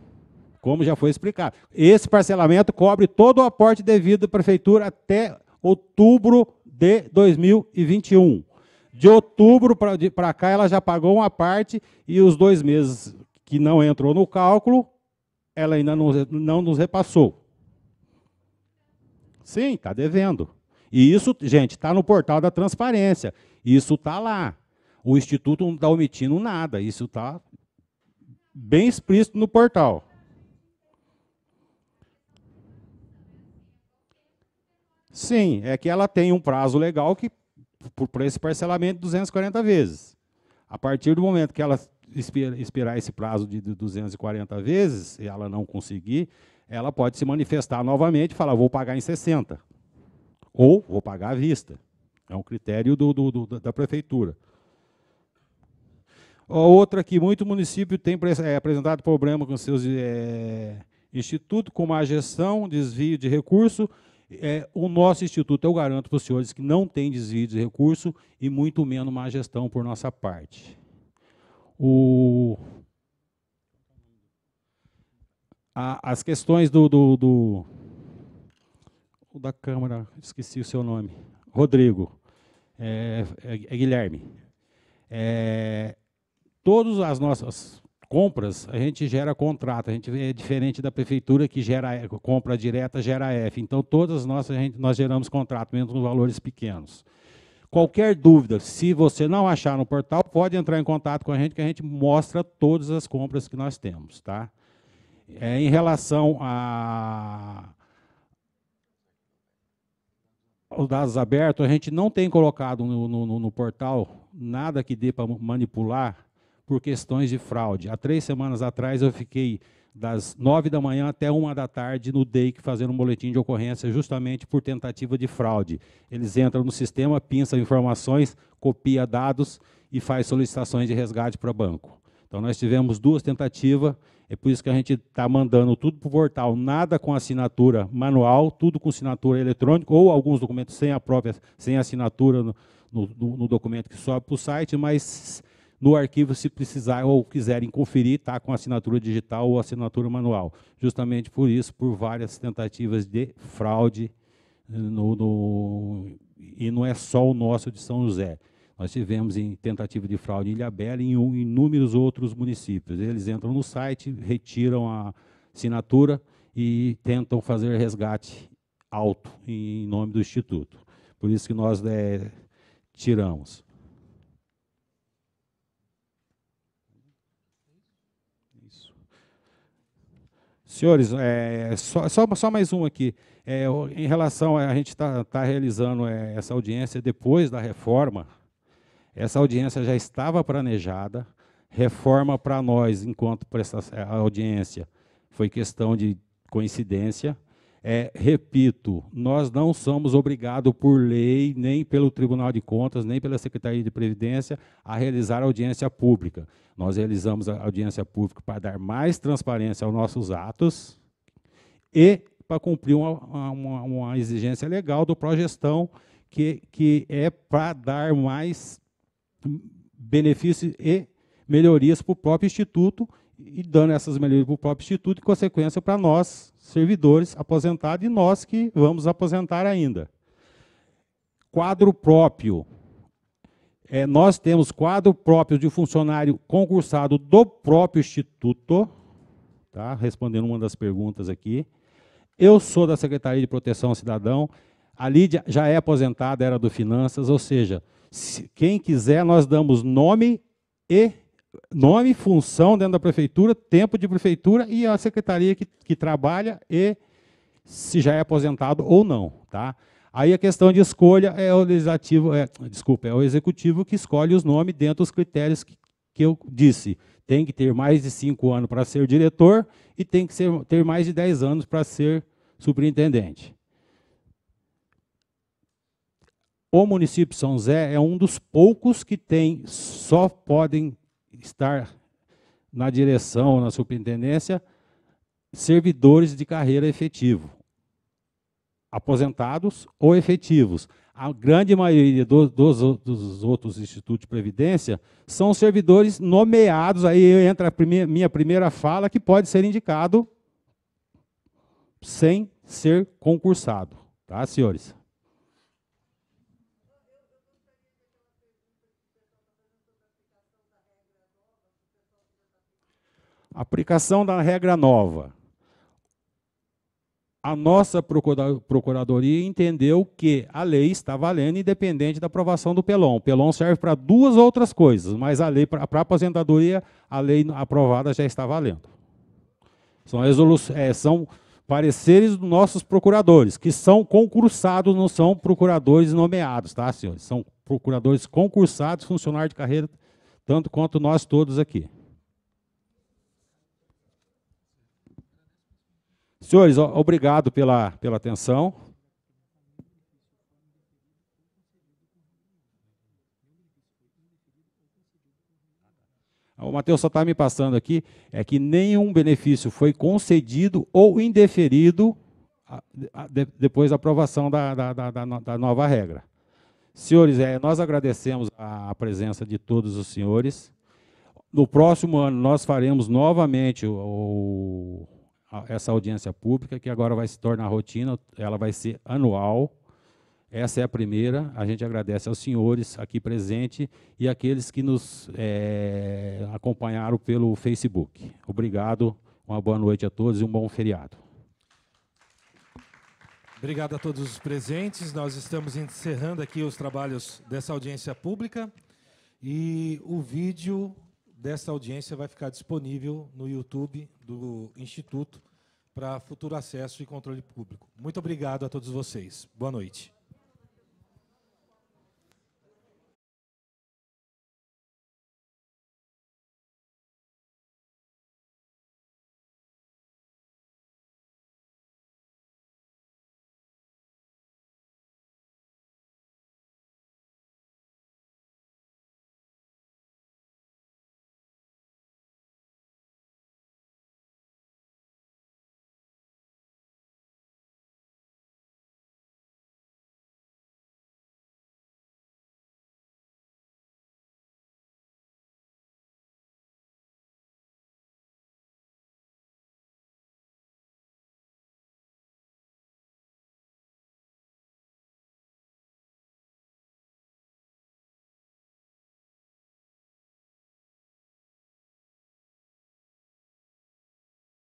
como já foi explicado. Esse parcelamento cobre todo o aporte devido da Prefeitura até outubro de 2021. De outubro para cá, ela já pagou uma parte e os 2 meses que não entrou no cálculo, ela ainda não nos repassou. Sim, está devendo. E isso, gente, está no portal da transparência. Isso está lá. O Instituto não está omitindo nada. Isso está bem explícito no portal. Sim, é que ela tem um prazo legal que para esse parcelamento de 240 vezes. A partir do momento que ela expirar esse prazo de 240 vezes, e ela não conseguir, ela pode se manifestar novamente e falar, vou pagar em 60. Ou vou pagar à vista. É um critério da Prefeitura. Outra aqui, muito município tem apresentado problema com seus institutos, como a gestão, desvio de recurso. O nosso instituto, eu garanto para os senhores que não tem desvio de recurso e muito menos má gestão por nossa parte. As questões da Câmara, esqueci o seu nome, Rodrigo, Guilherme. Todas as nossas compras, a gente gera contrato, a gente é diferente da Prefeitura que gera compra direta, gera F. Então, todas as nossas, nós geramos contrato, mesmo nos valores pequenos. Qualquer dúvida, se você não achar no portal, pode entrar em contato com a gente, que a gente mostra todas as compras que nós temos. Tá? Em relação aos dados abertos, a gente não tem colocado no portal nada que dê para manipular por questões de fraude. Há 3 semanas atrás, eu fiquei das 9 da manhã até 1 da tarde no DEIC fazendo um boletim de ocorrência justamente por tentativa de fraude. Eles entram no sistema, pinçam informações, copia dados e faz solicitações de resgate para banco. Então, nós tivemos 2 tentativas, é por isso que a gente está mandando tudo para o portal, nada com assinatura manual, tudo com assinatura eletrônica, ou alguns documentos sem assinatura no documento que sobe para o site, mas no arquivo, se precisar ou quiserem conferir, está com assinatura digital ou assinatura manual. Justamente por isso, por várias tentativas de fraude, e não é só o nosso de São José. Nós tivemos em tentativa de fraude em Ilhabela e em inúmeros outros municípios. Eles entram no site, retiram a assinatura e tentam fazer resgate alto em nome do Instituto. Por isso que nós tiramos. Senhores, só mais um aqui. Em relação a gente está realizando essa audiência depois da reforma, essa audiência já estava planejada, reforma para nós, enquanto para essa audiência, foi questão de coincidência. Repito, nós não somos obrigados por lei, nem pelo Tribunal de Contas, nem pela Secretaria de Previdência, a realizar audiência pública. Nós realizamos a audiência pública para dar mais transparência aos nossos atos e para cumprir uma exigência legal do Progestão, que é para dar mais benefícios e melhorias para o próprio Instituto, e dando essas melhorias para o próprio Instituto, em consequência para nós, servidores aposentados, e nós que vamos aposentar ainda. Quadro próprio. Nós temos quadro próprio de funcionário concursado do próprio Instituto, tá? Respondendo uma das perguntas aqui. Eu sou da Secretaria de Proteção ao Cidadão, a Lídia já é aposentada, era do Finanças, ou seja, quem quiser, nós damos nome, função dentro da prefeitura, tempo de prefeitura e a secretaria que trabalha e se já é aposentado ou não, tá? Aí a questão de escolha é o legislativo, é o executivo que escolhe os nomes dentro dos critérios que eu disse. Tem que ter mais de 5 anos para ser diretor e tem que ter mais de 10 anos para ser superintendente. O município de São José é um dos poucos que só podem estar na direção, na superintendência, servidores de carreira efetivo, aposentados ou efetivos. A grande maioria dos outros institutos de previdência são servidores nomeados, aí entra a minha primeira fala, que pode ser indicado sem ser concursado. Tá, senhores? Aplicação da regra nova. A nossa procuradoria entendeu que a lei está valendo independente da aprovação do PELON. O PELON serve para 2 outras coisas, mas a lei para a aposentadoria, a lei aprovada já está valendo. São pareceres dos nossos procuradores, que são concursados, não são procuradores nomeados, tá, senhores? São procuradores concursados, funcionários de carreira, tanto quanto nós todos aqui. Senhores, obrigado pela atenção. O Matheus só está me passando aqui, é que nenhum benefício foi concedido ou indeferido depois da aprovação da nova regra. Senhores, nós agradecemos a presença de todos os senhores. No próximo ano, nós faremos novamente essa audiência pública, que agora vai se tornar rotina, ela vai ser anual. Essa é a primeira. A gente agradece aos senhores aqui presentes e àqueles que nos acompanharam pelo Facebook. Obrigado, uma boa noite a todos e um bom feriado. Obrigado a todos os presentes. Nós estamos encerrando aqui os trabalhos dessa audiência pública e o vídeo dessa audiência vai ficar disponível no YouTube do Instituto para futuro acesso e controle público. Muito obrigado a todos vocês. Boa noite.